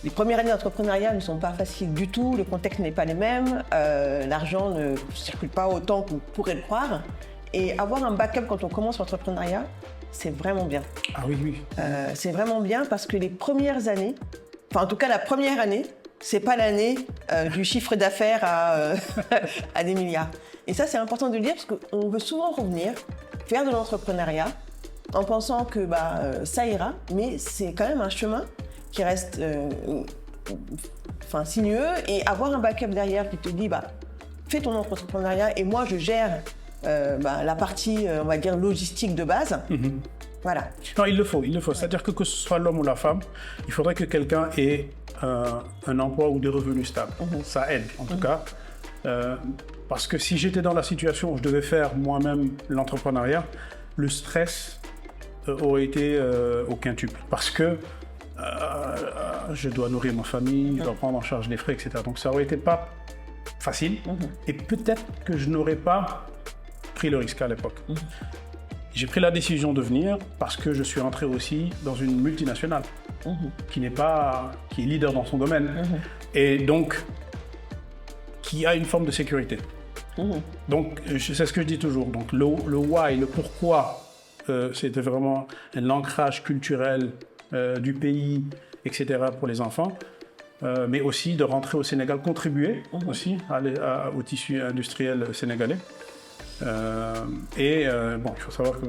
Speaker 1: Les premières années d'entrepreneuriat ne sont pas faciles du tout, le contexte n'est pas le même, l'argent ne circule pas autant qu'on pourrait le croire. Et avoir un backup quand on commence l'entrepreneuriat, c'est vraiment bien.
Speaker 2: Ah oui.
Speaker 1: C'est vraiment bien parce que les premières années, enfin en tout cas la première année, c'est pas l'année du chiffre d'affaires à des milliards. Et ça c'est important de le dire parce qu'on veut souvent revenir, faire de l'entrepreneuriat en pensant que ça ira, mais c'est quand même un chemin qui reste sinueux, et avoir un backup derrière qui te dit fais ton entrepreneuriat et moi je gère la partie, on va dire, logistique de base. Voilà.
Speaker 2: Non, il le faut. C'est-à-dire que ce soit l'homme ou la femme, il faudrait que quelqu'un ait un emploi ou des revenus stables. Ça aide, en tout cas. Parce que si j'étais dans la situation où je devais faire moi-même l'entrepreneuriat, le stress aurait été au quintuple. Parce que je dois nourrir ma famille, je dois prendre en charge les frais, etc. Donc ça aurait été pas facile. Et peut-être que je n'aurais pas pris le risque à l'époque. J'ai pris la décision de venir parce que je suis rentré aussi dans une multinationale qui est leader dans son domaine et donc qui a une forme de sécurité. Donc c'est ce que je dis toujours. Donc le why, le pourquoi, c'était vraiment un ancrage culturel du pays, etc. pour les enfants. Mais aussi de rentrer au Sénégal, contribuer aussi au tissu industriel sénégalais. Il faut savoir que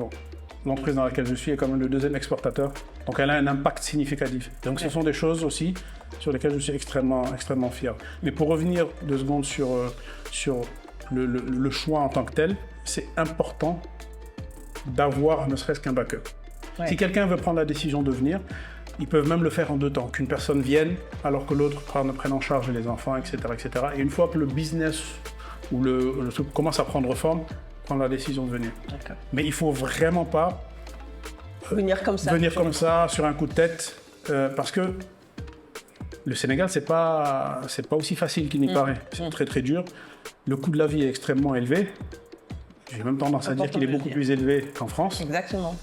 Speaker 2: l'entreprise dans laquelle je suis est quand même le deuxième exportateur, donc elle a un impact significatif. Donc ce sont des choses aussi sur lesquelles je suis extrêmement fier. Mais pour revenir 2 secondes sur le choix en tant que tel, c'est important d'avoir ne serait-ce qu'un backup. Si quelqu'un veut prendre la décision de venir, ils peuvent même le faire en 2 temps, qu'une personne vienne alors que l'autre prenne en charge les enfants, etc., etc. Et une fois que le business ou le truc commence à prendre forme, prendre la décision de venir. Mais il ne faut vraiment pas
Speaker 1: venir comme ça
Speaker 2: sur un coup de tête, parce que le Sénégal, c'est pas aussi facile qu'il n'y paraît. C'est très très dur. Le coût de la vie est extrêmement élevé. J'ai même tendance à dire qu'il est beaucoup plus élevé qu'en France.
Speaker 1: Exactement.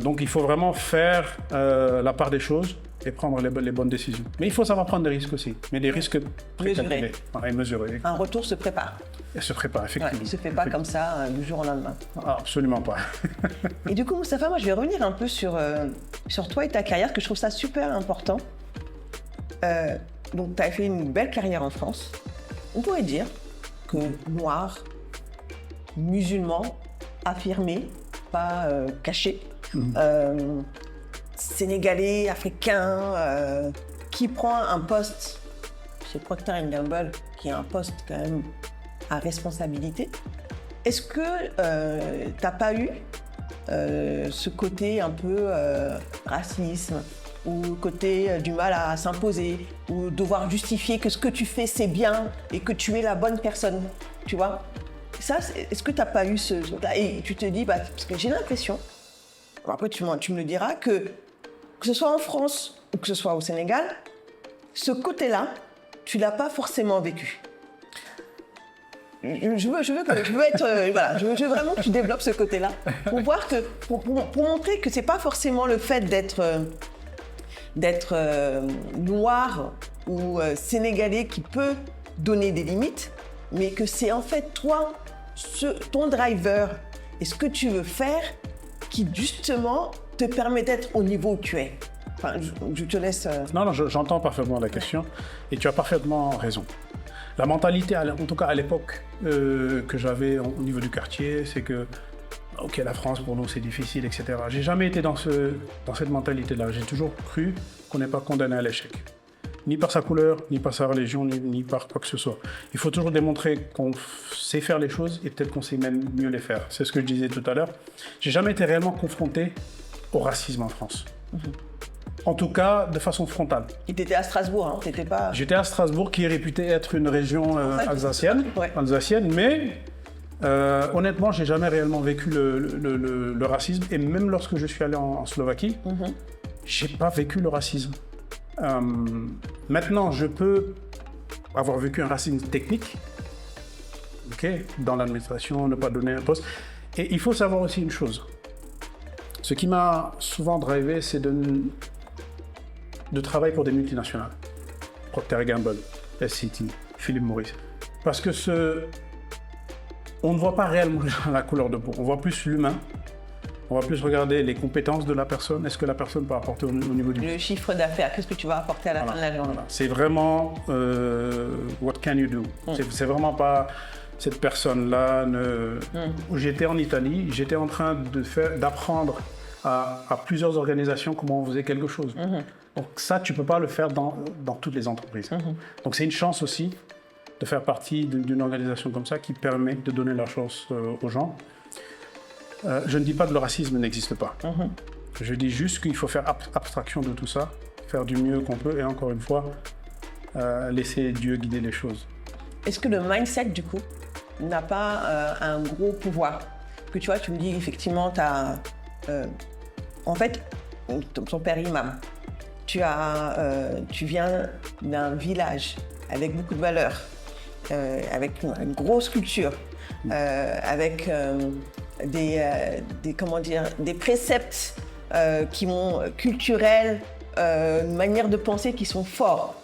Speaker 2: Donc il faut vraiment faire la part des choses et prendre les bonnes décisions. Mais il faut savoir prendre des risques aussi, mais des risques très calculés. Mesurés.
Speaker 1: Un retour se prépare.
Speaker 2: Il se prépare, effectivement.
Speaker 1: Il ne se fait pas comme ça du jour au lendemain.
Speaker 2: Absolument pas.
Speaker 1: Et du coup, Moustapha, moi je vais revenir un peu sur toi et ta carrière, parce que je trouve ça super important. Donc tu as fait une belle carrière en France. On pourrait dire que noir, musulman, affirmé, pas caché, sénégalais, africain, qui prend un poste chez Procter & Gamble, qui est un poste quand même à responsabilité. Est-ce que t'as pas eu ce côté un peu racisme, ou côté du mal à s'imposer, ou devoir justifier que ce que tu fais c'est bien et que tu es la bonne personne, tu vois? Ça, est-ce que tu n'as pas eu et tu te dis, parce que j'ai l'impression, après tu me le diras, que ce soit en France ou que ce soit au Sénégal, ce côté-là, tu ne l'as pas forcément vécu. Je veux vraiment que tu développes ce côté-là pour voir que, pour montrer que c'est pas forcément le fait d'être noir ou sénégalais qui peut donner des limites, mais que c'est en fait toi, ton driver et ce que tu veux faire qui justement te permet d'être au niveau où tu es. Enfin, je te laisse...
Speaker 2: Non, j'entends parfaitement la question et tu as parfaitement raison. La mentalité, en tout cas à l'époque que j'avais au niveau du quartier, c'est que ok, la France pour nous c'est difficile, etc. J'ai jamais été dans cette mentalité-là. J'ai toujours cru qu'on n'est pas condamné à l'échec. Ni par sa couleur, ni par sa religion, ni par quoi que ce soit. Il faut toujours démontrer qu'on sait faire les choses et peut-être qu'on sait même mieux les faire. C'est ce que je disais tout à l'heure. J'ai jamais été réellement confronté au racisme en France. En tout cas, de façon frontale.
Speaker 1: Et tu étais à Strasbourg, hein, t'étais pas...
Speaker 2: J'étais à Strasbourg, qui est réputée être une région alsacienne, mais honnêtement, j'ai jamais réellement vécu le racisme. Et même lorsque je suis allé en Slovaquie, j'ai pas vécu le racisme. Maintenant, je peux avoir vécu un racisme technique, dans l'administration, ne pas donner un poste. Et il faut savoir aussi une chose. Ce qui m'a souvent drivé, c'est de travailler pour des multinationales. Procter & Gamble, SCT, Philip Morris. Parce que on ne voit pas réellement la couleur de peau, on voit plus l'humain. On va plus regarder les compétences de la personne. Est-ce que la personne peut apporter au niveau du...
Speaker 1: Le chiffre d'affaires, qu'est-ce que tu vas apporter à la fin de la journée?
Speaker 2: C'est vraiment what can you do? C'est vraiment pas cette personne-là. J'étais en Italie, j'étais en train d'apprendre à plusieurs organisations comment on faisait quelque chose. Donc ça, tu ne peux pas le faire dans toutes les entreprises. Donc c'est une chance aussi de faire partie d'une organisation comme ça qui permet de donner la chance aux gens. Je ne dis pas que le racisme n'existe pas. Je dis juste qu'il faut faire abstraction de tout ça, faire du mieux qu'on peut et encore une fois, laisser Dieu guider les choses.
Speaker 1: Est-ce que le mindset, du coup, n'a pas un gros pouvoir? Que tu vois, tu me dis effectivement, en fait, ton père imam, tu viens d'un village avec beaucoup de valeurs, avec une grosse culture, avec des préceptes culturels, une manière de penser qui sont forts.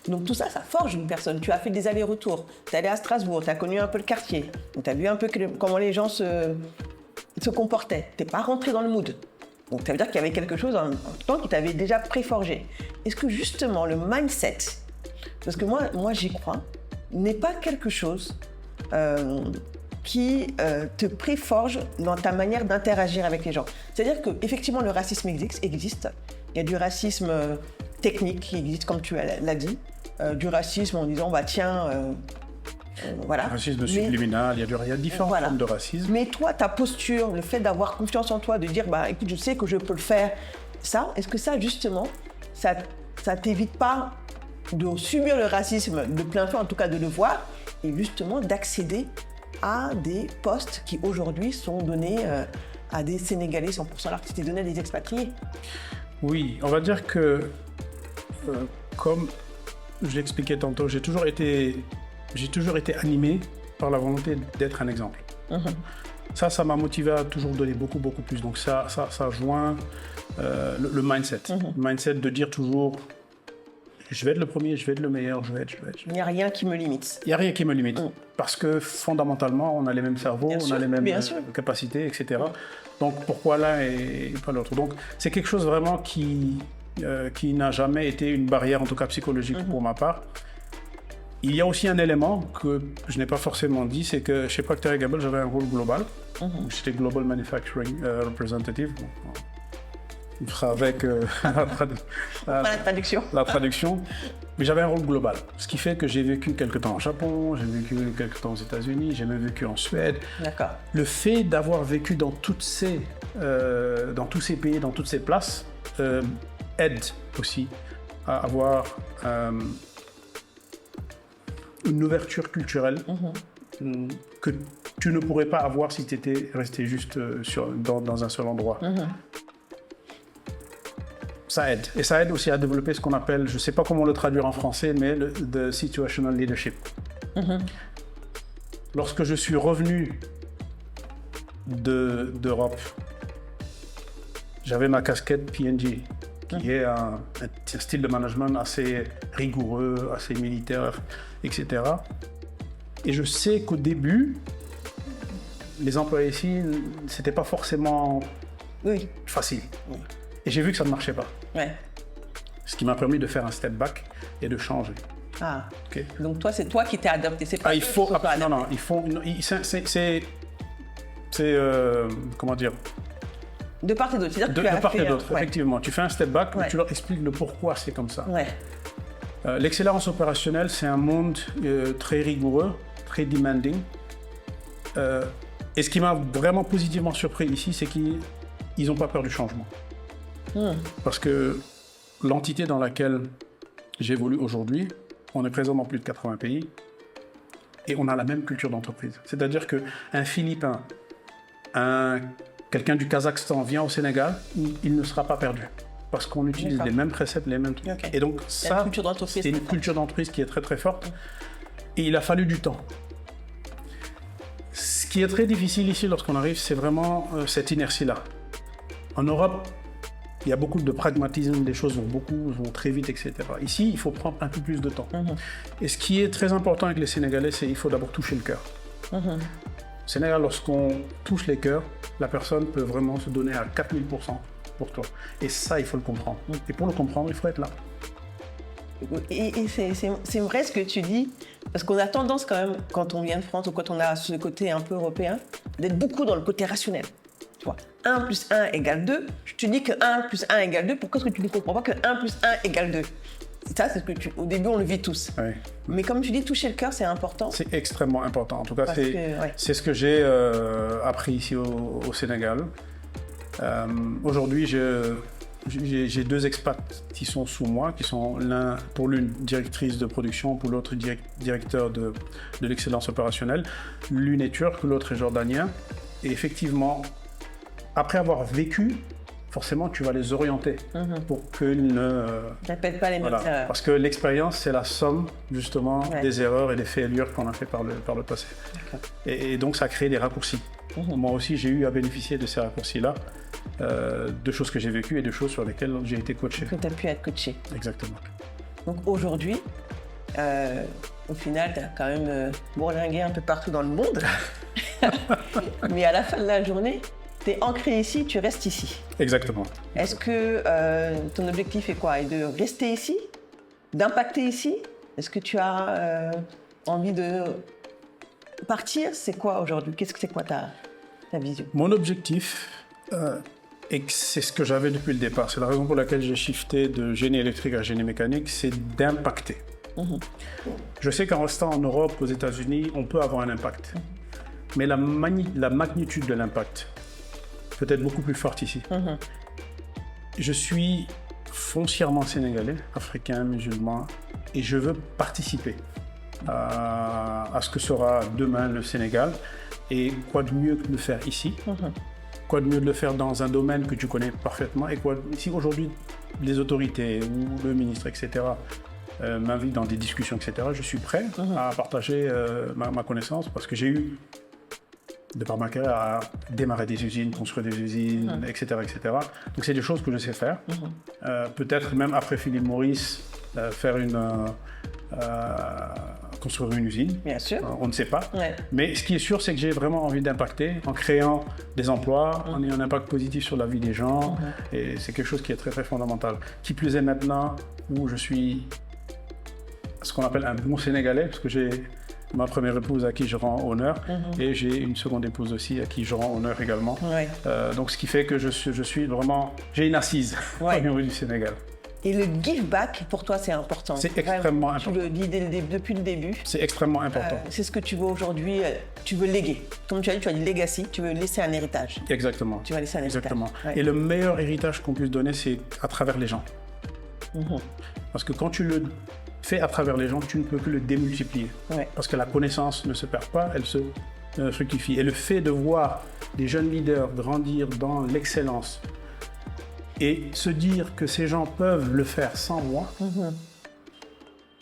Speaker 1: Donc tout ça, ça forge une personne. Tu as fait des allers-retours, tu es allé à Strasbourg, tu as connu un peu le quartier, tu as vu un peu comment les gens se comportaient. Tu n'es pas rentré dans le mood. Donc ça veut dire qu'il y avait quelque chose en temps qui t'avait déjà préforgé. Est-ce que justement le mindset, parce que moi j'y crois, n'est pas quelque chose qui te préforge dans ta manière d'interagir avec les gens? C'est-à-dire qu'effectivement le racisme existe. Il y a du racisme technique qui existe, comme tu l'as dit, du racisme en disant bah tiens, voilà.
Speaker 2: Racisme subliminal, il y a différentes formes de racisme.
Speaker 1: Mais toi, ta posture, le fait d'avoir confiance en toi, de dire bah écoute, je sais que je peux le faire, est-ce que ça justement, ça t'évite pas de subir le racisme de plein fouet, en tout cas de le voir, et justement d'accéder à des postes qui aujourd'hui sont donnés à des Sénégalais 100%, alors que c'était donné à des expatriés?
Speaker 2: Oui, on va dire que, comme je l'expliquais tantôt, j'ai toujours été animé par la volonté d'être un exemple. Ça m'a motivé à toujours donner beaucoup plus. Donc ça joint le mindset. Le mindset de dire toujours, je vais être le premier, je vais être le meilleur, je vais être.
Speaker 1: Il n'y a rien qui me limite.
Speaker 2: Il n'y a rien qui me limite. Parce que fondamentalement, on a les mêmes cerveaux, on a les mêmes capacités, etc. Donc pourquoi l'un et pas l'autre? Donc c'est quelque chose vraiment qui n'a jamais été une barrière, en tout cas psychologique pour ma part. Il y a aussi un élément que je n'ai pas forcément dit, c'est que chez Procter & Gamble, j'avais un rôle global. J'étais Global Manufacturing Representative. On fera avec la traduction. Mais j'avais un rôle global. Ce qui fait que j'ai vécu quelques temps au Japon, j'ai vécu quelques temps aux États-Unis, j'ai même vécu en Suède.
Speaker 1: D'accord.
Speaker 2: Le fait d'avoir vécu dans tous ces pays, dans toutes ces places, aide aussi à avoir une ouverture culturelle que tu ne pourrais pas avoir si tu étais resté juste dans un seul endroit. Ça aide. Et ça aide aussi à développer ce qu'on appelle, je ne sais pas comment le traduire en français, mais le situational leadership. Lorsque je suis revenu d'Europe, j'avais ma casquette P&G, qui est un style de management assez rigoureux, assez militaire, etc. Et je sais qu'au début, les employés ici, c'était pas forcément facile. Et j'ai vu que ça ne marchait pas. Ce qui m'a permis de faire un step back et de changer.
Speaker 1: Ah. Okay. Donc toi, c'est toi qui t'es adapté. C'est pas
Speaker 2: il faut. Non, il faut. C'est comment dire.
Speaker 1: De part et d'autre. C'est-à-dire que
Speaker 2: de part et d'autre, effectivement. Tu fais un step back, tu leur expliques le pourquoi c'est comme ça. L'excellence opérationnelle, c'est un monde très rigoureux, très demanding. Et ce qui m'a vraiment positivement surpris ici, c'est qu'ils n'ont pas peur du changement. Parce que l'entité dans laquelle j'évolue aujourd'hui, on est présent dans plus de 80 pays et on a la même culture d'entreprise. C'est-à-dire qu'un Philippin, quelqu'un du Kazakhstan vient au Sénégal, il ne sera pas perdu. Parce qu'on utilise les mêmes préceptes, les mêmes trucs. Et donc ça, c'est une culture d'entreprise qui est très très forte. Et il a fallu du temps. Ce qui est très difficile ici lorsqu'on arrive, c'est vraiment cette inertie-là. En Europe, il y a beaucoup de pragmatisme, les choses vont très vite, etc. Ici, il faut prendre un peu plus de temps. Et ce qui est très important avec les Sénégalais, c'est qu'il faut d'abord toucher le cœur. Au Sénégal, lorsqu'on touche les cœurs, la personne peut vraiment se donner à 4000% pour toi. Et ça, il faut le comprendre. Et pour le comprendre, il faut être là.
Speaker 1: Et c'est vrai ce que tu dis, parce qu'on a tendance quand même, quand on vient de France ou quand on a ce côté un peu européen, d'être beaucoup dans le côté rationnel. Tu vois, 1 plus 1 égale 2. Je te dis que 1 plus 1 égale 2. Pourquoi est-ce que tu ne comprends pas que 1 plus 1 égale 2? Ça, c'est ce que au début, on le vit tous.
Speaker 2: Oui.
Speaker 1: Mais comme tu dis, toucher le cœur, c'est important.
Speaker 2: C'est extrêmement important. En tout cas,
Speaker 1: ouais.
Speaker 2: c'est ce que j'ai appris ici au Sénégal. Aujourd'hui, j'ai 2 expats qui sont sous moi, qui sont pour l'une directrice de production, pour l'autre directeur de l'excellence opérationnelle. L'une est turque, l'autre est jordanien. Et effectivement, après avoir vécu, forcément, tu vas les orienter pour qu'ils ne
Speaker 1: répètent pas les mêmes erreurs.
Speaker 2: Parce que l'expérience, c'est la somme, justement, des erreurs et des failures qu'on a fait par le passé. Et donc, ça crée des raccourcis. Moi aussi, j'ai eu à bénéficier de ces raccourcis-là, de choses que j'ai vécues et de choses sur lesquelles j'ai été coaché.
Speaker 1: Que tu as pu être coaché.
Speaker 2: Exactement.
Speaker 1: Donc aujourd'hui, au final, tu as quand même bourlingué un peu partout dans le monde. Mais à la fin de la journée, tu es ancré ici, tu restes ici.
Speaker 2: Exactement.
Speaker 1: Est-ce que ton objectif est quoi? Est de rester ici? D'impacter ici? Est-ce que tu as envie de partir? C'est quoi aujourd'hui? C'est quoi ta vision?
Speaker 2: Mon objectif, et c'est ce que j'avais depuis le départ, c'est la raison pour laquelle j'ai shifté de génie électrique à génie mécanique, c'est d'impacter. Je sais qu'en restant en Europe, aux États-Unis, on peut avoir un impact. Mais la magnitude de l'impact peut être beaucoup plus forte ici. Je suis foncièrement sénégalais, africain, musulman, et je veux participer à ce que sera demain le Sénégal. Et quoi de mieux que de le faire ici? Quoi de mieux de le faire dans un domaine que tu connais parfaitement? Et si aujourd'hui les autorités ou le ministre, etc., m'invitent dans des discussions, etc., je suis prêt à partager ma connaissance parce que j'ai eu, de par ma carrière, à démarrer des usines, construire des usines, etc., etc. Donc c'est des choses que je sais faire. Peut-être même après Philippe Maurice, construire une usine.
Speaker 1: Bien sûr.
Speaker 2: On ne sait pas.
Speaker 1: Ouais.
Speaker 2: Mais ce qui est sûr, c'est que j'ai vraiment envie d'impacter en créant des emplois, en ayant un impact positif sur la vie des gens. Et c'est quelque chose qui est très, très fondamental. Qui plus est maintenant où je suis ce qu'on appelle un bon Sénégalais, parce que j'ai ma première épouse à qui je rends honneur et j'ai une seconde épouse aussi à qui je rends honneur également. Ouais. Donc ce qui fait que je suis vraiment... J'ai une assise au niveau du Sénégal.
Speaker 1: Et le give back, pour toi, c'est important.
Speaker 2: C'est extrêmement important.
Speaker 1: Tu le dis depuis le début.
Speaker 2: C'est extrêmement important.
Speaker 1: C'est ce que tu veux aujourd'hui. Tu veux léguer. Comme tu as dit, tu as dit legacy. Tu veux laisser un héritage.
Speaker 2: Exactement.
Speaker 1: Tu vas laisser un héritage.
Speaker 2: Exactement. Ouais. Et le meilleur héritage qu'on puisse donner, c'est à travers les gens. Parce que quand tu le fais à travers les gens, tu ne peux que le démultiplier. Ouais. Parce que la connaissance ne se perd pas, elle se fructifie. Et le fait de voir des jeunes leaders grandir dans l'excellence, et se dire que ces gens peuvent le faire sans moi,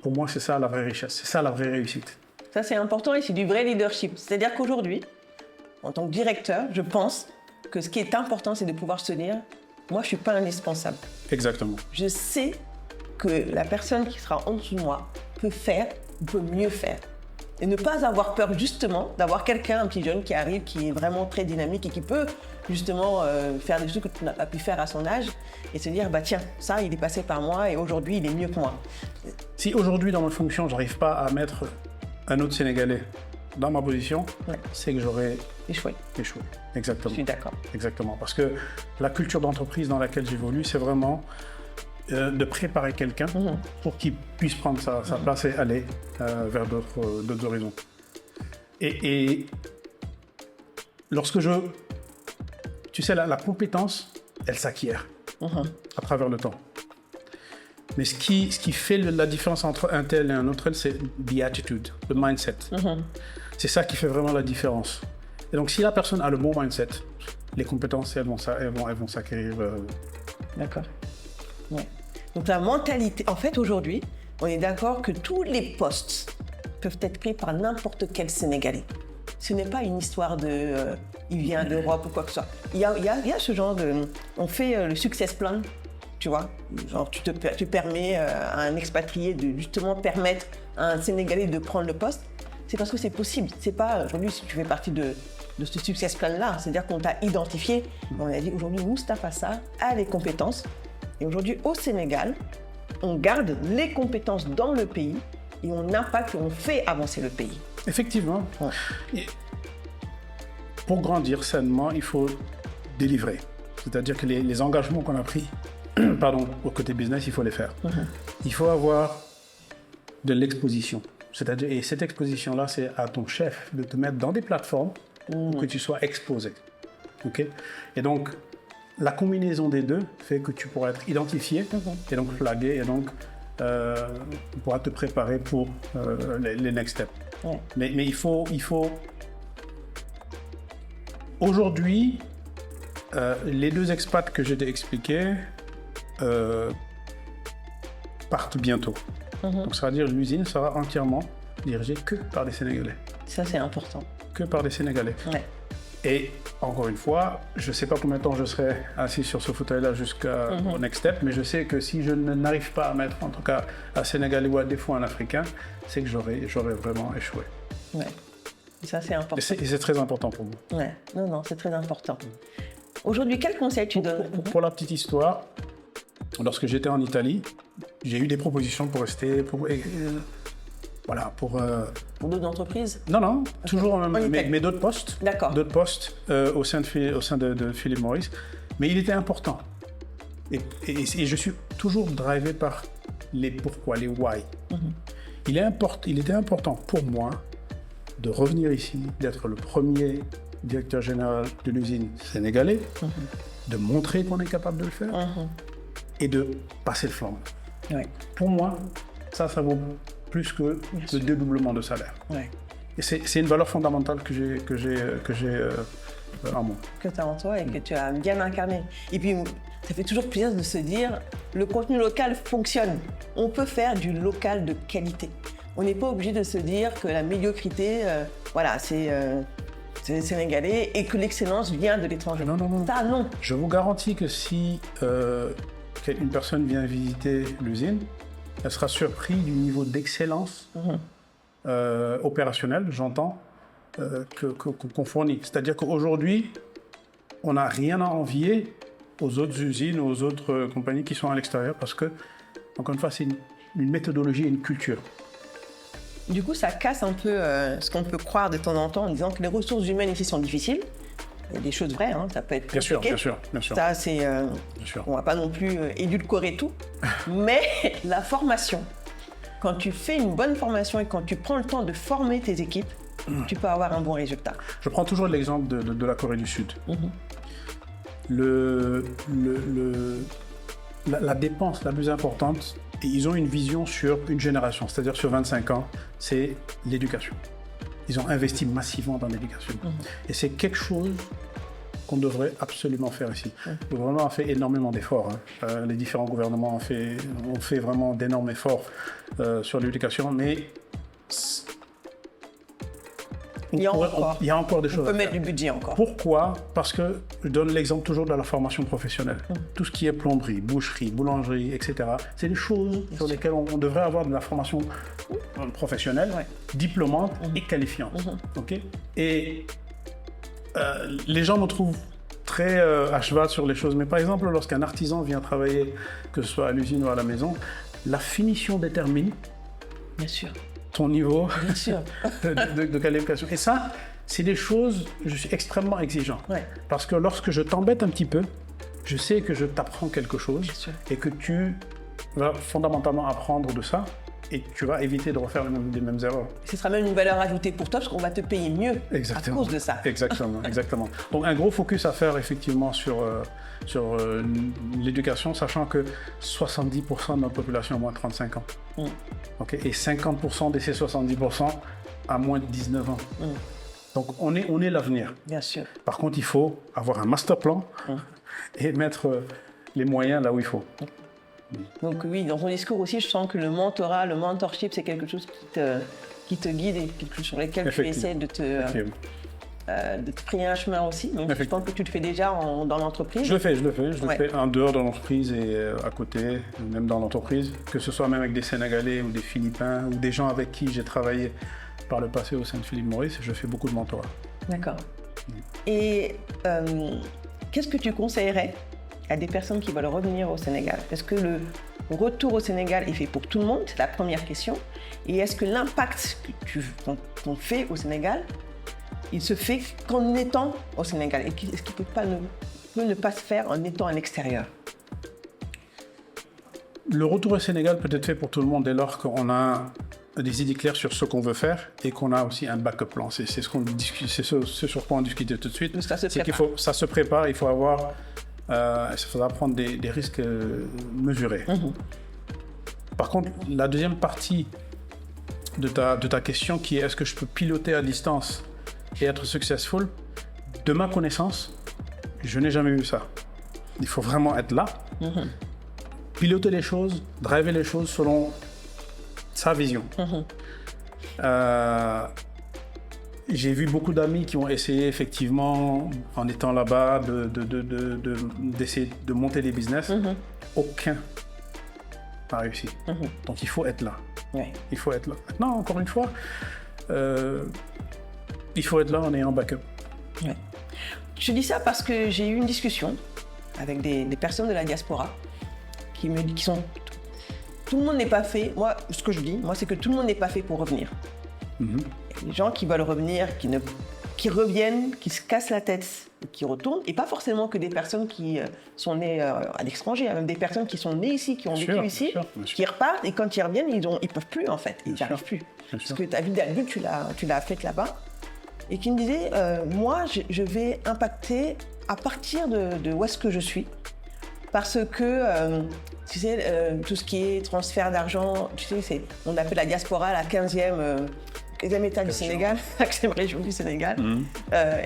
Speaker 2: pour moi, c'est ça la vraie richesse, c'est ça la vraie réussite.
Speaker 1: Ça, c'est important et c'est du vrai leadership. C'est-à-dire qu'aujourd'hui, en tant que directeur, je pense que ce qui est important, c'est de pouvoir se dire, moi, je ne suis pas indispensable.
Speaker 2: Exactement.
Speaker 1: Je sais que la personne qui sera en dessous de moi peut faire, peut mieux faire. Et ne pas avoir peur, justement, d'avoir quelqu'un, un petit jeune qui arrive, qui est vraiment très dynamique et qui peut, justement, faire des choses que tu n'as pas pu faire à son âge et se dire, bah tiens, ça, il est passé par moi et aujourd'hui, il est mieux que moi.
Speaker 2: Si aujourd'hui, dans ma fonction, je n'arrive pas à mettre un autre Sénégalais dans ma position, c'est que j'aurais
Speaker 1: échoué.
Speaker 2: Exactement.
Speaker 1: Je suis d'accord.
Speaker 2: Exactement. Parce que la culture d'entreprise dans laquelle j'évolue, c'est vraiment de préparer quelqu'un pour qu'il puisse prendre sa place et aller vers d'autres horizons. Et lorsque tu sais, la compétence, elle s'acquiert à travers le temps. Mais ce qui fait la différence entre un tel et un autre tel, c'est the attitude, le mindset. C'est ça qui fait vraiment la différence. Et donc, si la personne a le bon mindset, les compétences, elles vont s'acquérir.
Speaker 1: D'accord. Ouais. Donc la mentalité, en fait aujourd'hui, on est d'accord que tous les postes peuvent être pris par n'importe quel Sénégalais. Ce n'est pas une histoire de il vient d'Europe ou quoi que ce soit. Il y a ce genre de... On fait le success plan, tu vois. Genre tu permets à un expatrié de justement permettre à un Sénégalais de prendre le poste. C'est parce que c'est possible. C'est pas aujourd'hui si tu fais partie de ce success plan-là. C'est-à-dire qu'on t'a identifié. On a dit aujourd'hui Moustapha Sarr a les compétences. Et aujourd'hui, au Sénégal, on garde les compétences dans le pays et on impacte et on fait avancer le pays.
Speaker 2: Effectivement. Ouais. Pour grandir sainement, il faut délivrer. C'est-à-dire que les engagements qu'on a pris pardon, au côté business, il faut les faire. Il faut avoir de l'exposition. C'est-à-dire, et cette exposition-là, c'est à ton chef de te mettre dans des plateformes pour que tu sois exposé. Okay? Et donc, la combinaison des deux fait que tu pourras être identifié et donc flagué et donc tu pourras te préparer pour les next steps. Ouais. Mais il faut... Aujourd'hui, les deux expats que j'ai expliqués partent bientôt. Donc ça veut dire que l'usine sera entièrement dirigée que par des Sénégalais.
Speaker 1: Ça, c'est important.
Speaker 2: Que par des Sénégalais.
Speaker 1: Ouais.
Speaker 2: Et encore une fois, je ne sais pas combien de temps je serai assis sur ce fauteuil-là jusqu'au next step, mais je sais que si je n'arrive pas à mettre en tout cas un Sénégalais ou à défaut un Africain, c'est que j'aurais vraiment échoué.
Speaker 1: Ouais. Ça, c'est important.
Speaker 2: Et c'est très important pour moi.
Speaker 1: Ouais. Non, c'est très important. Aujourd'hui, quel conseil tu donnes?
Speaker 2: Pour la petite histoire, lorsque j'étais en Italie, j'ai eu des propositions pour rester, pour
Speaker 1: d'autres entreprises?
Speaker 2: Non, toujours mais d'autres postes.
Speaker 1: D'accord.
Speaker 2: D'autres postes au sein de Philip Morris. Mais il était important. Et je suis toujours drivé par les pourquoi, les why. Il était important pour moi de revenir ici, d'être le premier directeur général de l'usine sénégalais, de montrer qu'on est capable de le faire et de passer le flambeau.
Speaker 1: Ouais.
Speaker 2: Pour moi, ça vaut plus que le dédoublement de salaire.
Speaker 1: Ouais.
Speaker 2: Et c'est une valeur fondamentale que j'ai en moi.
Speaker 1: Que tu as en toi et que tu as bien incarné. Et puis, ça fait toujours plaisir de se dire, le contenu local fonctionne. On peut faire du local de qualité. On n'est pas obligé de se dire que la médiocrité, c'est sénégalais et que l'excellence vient de l'étranger.
Speaker 2: Non.
Speaker 1: Ça, non.
Speaker 2: Je vous garantis que si une personne vient visiter l'usine, elle sera surprise du niveau d'excellence opérationnelle, j'entends, qu'on fournit. C'est-à-dire qu'aujourd'hui, on n'a rien à envier aux autres usines, aux autres compagnies qui sont à l'extérieur, parce que, encore une fois, c'est une méthodologie et une culture.
Speaker 1: Du coup, ça casse un peu ce qu'on peut croire de temps en temps en disant que les ressources humaines ici sont difficiles. Il y a des choses vraies, ça peut être compliqué.
Speaker 2: Bien sûr.
Speaker 1: Ça, c'est... on ne va pas non plus édulcorer tout. Mais la formation, quand tu fais une bonne formation et quand tu prends le temps de former tes équipes, tu peux avoir un bon résultat.
Speaker 2: Je prends toujours l'exemple de la Corée du Sud. La dépense la plus importante, et ils ont une vision sur une génération, c'est-à-dire sur 25 ans, c'est l'éducation. Ils ont investi massivement dans l'éducation. Et c'est quelque chose qu'on devrait absolument faire ici. Le gouvernement a fait énormément d'efforts. Les différents gouvernements ont fait vraiment d'énormes efforts sur l'éducation, mais il y a encore des choses.
Speaker 1: On peut mettre du budget encore.
Speaker 2: Pourquoi? Parce que je donne l'exemple toujours de la formation professionnelle. Tout ce qui est plomberie, boucherie, boulangerie, etc. C'est des choses sur lesquelles on devrait avoir de la formation professionnelle, diplômante et qualifiante. Okay? Et les gens me trouvent très à cheval sur les choses. Mais par exemple, lorsqu'un artisan vient travailler, que ce soit à l'usine ou à la maison, la finition détermine ton niveau de qualification. Et ça, c'est des choses, je suis extrêmement exigeant. Parce que lorsque je t'embête un petit peu, je sais que je t'apprends quelque chose et que tu vas fondamentalement apprendre de ça et tu vas éviter de refaire les mêmes erreurs.
Speaker 1: Ce sera même une valeur ajoutée pour toi parce qu'on va te payer mieux à cause de ça.
Speaker 2: Exactement. Donc un gros focus à faire effectivement sur l'éducation, sachant que 70% de notre population a moins de 35 ans. Okay? Et 50% de ces 70% a moins de 19 ans. Donc on est l'avenir.
Speaker 1: Bien sûr.
Speaker 2: Par contre, il faut avoir un master plan et mettre les moyens là où il faut.
Speaker 1: Donc oui, dans ton discours aussi, je sens que le mentorat, le mentorship, c'est quelque chose qui te guide et quelque chose sur lequel tu essaies de te frayer un chemin aussi. Donc je pense que tu le fais déjà dans l'entreprise.
Speaker 2: Je le fais en dehors de l'entreprise et à côté, même dans l'entreprise, que ce soit même avec des Sénégalais ou des Philippins ou des gens avec qui j'ai travaillé par le passé au sein de Philip Morris, je fais beaucoup de mentorat.
Speaker 1: D'accord. Et qu'est-ce que tu conseillerais à des personnes qui veulent revenir au Sénégal? Est-ce que le retour au Sénégal est fait pour tout le monde? C'est la première question. Et est-ce que l'impact qu'on fait au Sénégal, il se fait qu'en étant au Sénégal? Est-ce qu'il ne peut pas peut ne pas se faire en étant à l'extérieur?
Speaker 2: Le retour au Sénégal peut être fait pour tout le monde dès lors qu'on a des idées claires sur ce qu'on veut faire et qu'on a aussi un backup plan. C'est ce qu'on discute, c'est ce sur quoi on discutait tout de suite.
Speaker 1: Donc ça se
Speaker 2: C'est
Speaker 1: prépare.
Speaker 2: ça se prépare, il faut avoir, il faudra prendre des risques mesurés. Par contre, la deuxième partie de ta question qui est est-ce que je peux piloter à distance et être successful, de ma connaissance, je n'ai jamais vu ça. Il faut vraiment être là, piloter les choses, driver les choses selon sa vision. J'ai vu beaucoup d'amis qui ont essayé effectivement, en étant là-bas, d'essayer de monter des business. Aucun n'a réussi. Donc il faut être là.
Speaker 1: Ouais.
Speaker 2: Il faut être là. Maintenant, encore une fois, il faut être là en ayant backup.
Speaker 1: Ouais. Je dis ça parce que j'ai eu une discussion avec des personnes de la diaspora qui me disent tout le monde n'est pas fait. Moi, ce que je dis, c'est que tout le monde n'est pas fait pour revenir. Il y a des gens qui veulent revenir, qui reviennent, qui se cassent la tête, qui retournent, et pas forcément que des personnes qui sont nées à l'étranger, même des personnes qui sont nées ici, qui ont vécu ici, qui repartent, et quand ils reviennent, ils peuvent plus en fait, ils n'y arrivent plus. Parce que ta vie d'adulte, tu l'as faite là-bas. Et qui me disait, moi, je vais impacter à partir de où est-ce que je suis. Parce que, tu sais, tout ce qui est transfert d'argent, tu sais, on appelle la diaspora la 15e État du Sénégal, 15e région du Sénégal.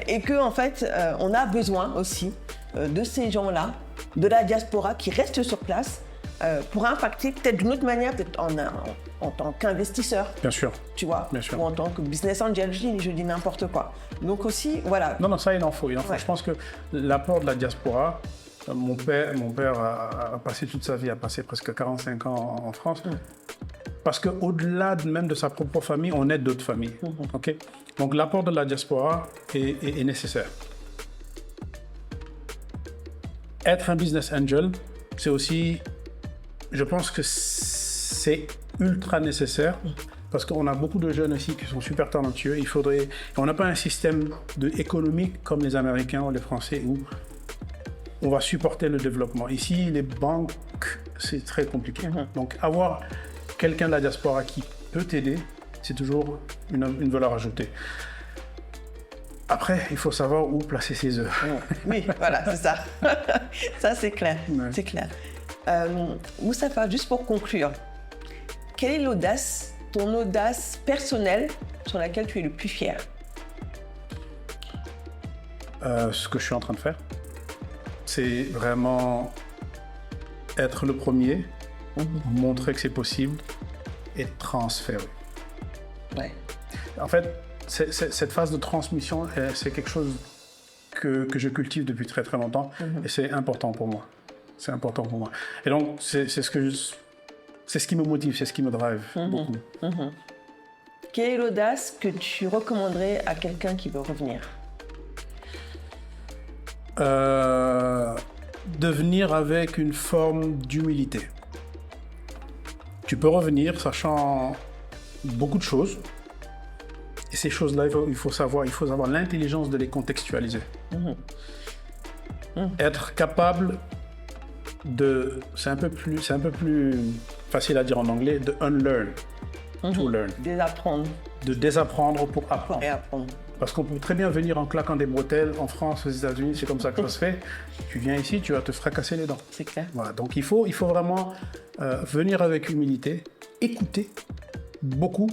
Speaker 1: Et qu'en fait, on a besoin aussi de ces gens-là, de la diaspora qui restent sur place pour impacter peut-être d'une autre manière, peut-être en tant qu'investisseur.
Speaker 2: Bien sûr.
Speaker 1: Tu vois,
Speaker 2: Bien sûr.
Speaker 1: ou en tant que business angel, je dis n'importe quoi. Donc aussi, voilà.
Speaker 2: Non, ça, il en faut.
Speaker 1: Ouais.
Speaker 2: Je pense que l'apport de la diaspora, mon père a passé toute sa vie, a passé presque 45 ans en France. Parce qu'au-delà même de sa propre famille, on aide d'autres familles. Okay? Donc l'apport de la diaspora est nécessaire. Être un business angel, c'est aussi, je pense que c'est ultra nécessaire parce qu'on a beaucoup de jeunes ici qui sont super talentueux. On n'a pas un système économique comme les Américains ou les Français où on va supporter le développement. Ici, les banques, c'est très compliqué. Donc avoir quelqu'un de la diaspora qui peut t'aider, c'est toujours une valeur ajoutée. Après, il faut savoir où placer ses œufs.
Speaker 1: Oui, voilà, c'est ça. Ça, c'est clair.
Speaker 2: Ouais.
Speaker 1: C'est clair. Moustapha, juste pour conclure, quelle est ton audace personnelle sur laquelle tu es le plus fier?
Speaker 2: Ce que je suis en train de faire, c'est vraiment être le premier, montrer que c'est possible et transférer.
Speaker 1: Ouais.
Speaker 2: En fait, cette phase de transmission, c'est quelque chose que je cultive depuis très très longtemps et c'est important pour moi. C'est important pour moi. Et donc, c'est ce qui me motive, c'est ce qui me drive beaucoup.
Speaker 1: Quelle est l'audace que tu recommanderais à quelqu'un qui veut revenir?
Speaker 2: De venir avec une forme d'humilité. Tu peux revenir sachant beaucoup de choses. Et ces choses-là, il faut avoir l'intelligence de les contextualiser. Être capable de... C'est un peu plus facile à dire en anglais, de unlearn, to learn.
Speaker 1: Désapprendre.
Speaker 2: De désapprendre pour apprendre.
Speaker 1: Et apprendre.
Speaker 2: Parce qu'on peut très bien venir en claquant des bretelles en France, aux États-Unis, c'est comme ça que ça se fait. Tu viens ici, tu vas te fracasser les dents.
Speaker 1: C'est clair.
Speaker 2: Voilà, donc il faut vraiment venir avec humilité, écouter beaucoup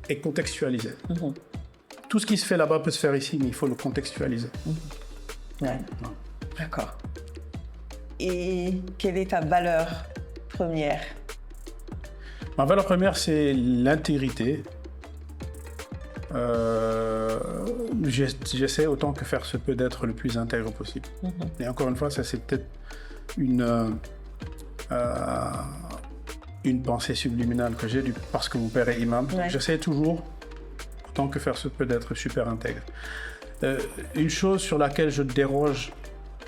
Speaker 2: et contextualiser. Tout ce qui se fait là-bas peut se faire ici, mais il faut le contextualiser.
Speaker 1: Ouais. D'accord. Et quelle est ta valeur première?
Speaker 2: Ma valeur première, c'est l'intégrité. J'essaie autant que faire se peut d'être le plus intègre possible. Et encore une fois, ça c'est peut-être une pensée subliminale que j'ai parce que mon père est imam.
Speaker 1: Ouais.
Speaker 2: J'essaie toujours, autant que faire se peut, d'être super intègre. Une chose sur laquelle je déroge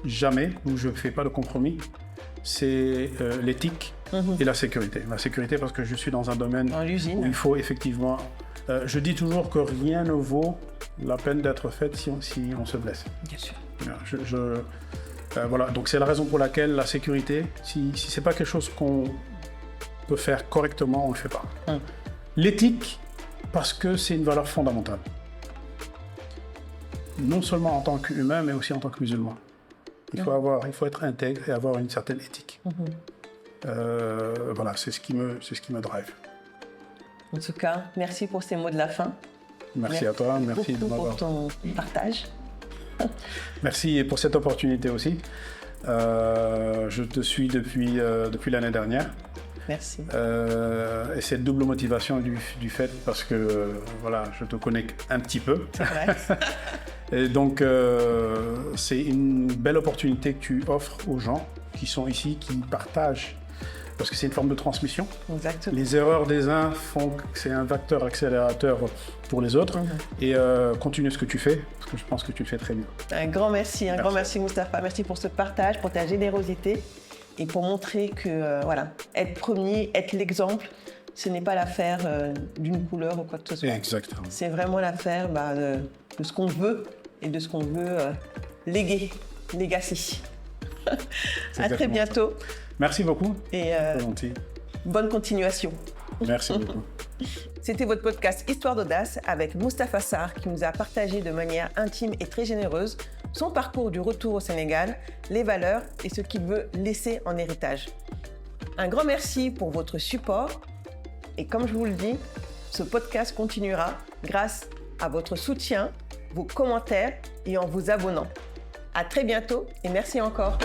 Speaker 2: jamais, où je ne fais pas de compromis, c'est l'éthique et la sécurité. La sécurité parce que je suis dans un domaine
Speaker 1: Dans l'usine.
Speaker 2: où il faut effectivement... je dis toujours que rien ne vaut la peine d'être fait si on se blesse.
Speaker 1: Bien sûr.
Speaker 2: Voilà, donc c'est la raison pour laquelle la sécurité, si c'est pas quelque chose qu'on peut faire correctement, on le fait pas. L'éthique, parce que c'est une valeur fondamentale. Non seulement en tant qu'humain, mais aussi en tant que musulman. Il faut être intègre et avoir une certaine éthique. Voilà, c'est ce qui me drive.
Speaker 1: En tout cas, merci pour ces mots de la fin.
Speaker 2: Merci à toi, merci de m'avoir.
Speaker 1: Pour ton partage.
Speaker 2: Merci pour cette opportunité aussi. Je te suis depuis l'année dernière.
Speaker 1: Merci.
Speaker 2: Et cette double motivation du fait parce que voilà, je te connais un petit peu.
Speaker 1: C'est vrai.
Speaker 2: Et donc c'est une belle opportunité que tu offres aux gens qui sont ici, qui partagent. Parce que c'est une forme de transmission.
Speaker 1: Exactement.
Speaker 2: Les erreurs des uns font que c'est un vecteur accélérateur pour les autres. Et continue ce que tu fais, parce que je pense que tu le fais très bien.
Speaker 1: Un grand merci, grand merci Moustapha. Merci pour ce partage, pour ta générosité et pour montrer que voilà, être premier, être l'exemple, ce n'est pas l'affaire d'une couleur ou quoi que ce soit.
Speaker 2: Exactement.
Speaker 1: C'est vraiment l'affaire de ce qu'on veut et de ce qu'on veut léguer, legacy. À très bientôt.
Speaker 2: Ça. Merci beaucoup.
Speaker 1: Et bonne continuation.
Speaker 2: Merci beaucoup.
Speaker 1: C'était votre podcast Histoire d'audace avec Moustapha Sarr qui nous a partagé de manière intime et très généreuse son parcours du retour au Sénégal, les valeurs et ce qu'il veut laisser en héritage. Un grand merci pour votre support et comme je vous le dis, ce podcast continuera grâce à votre soutien, vos commentaires et en vous abonnant. À très bientôt et merci encore.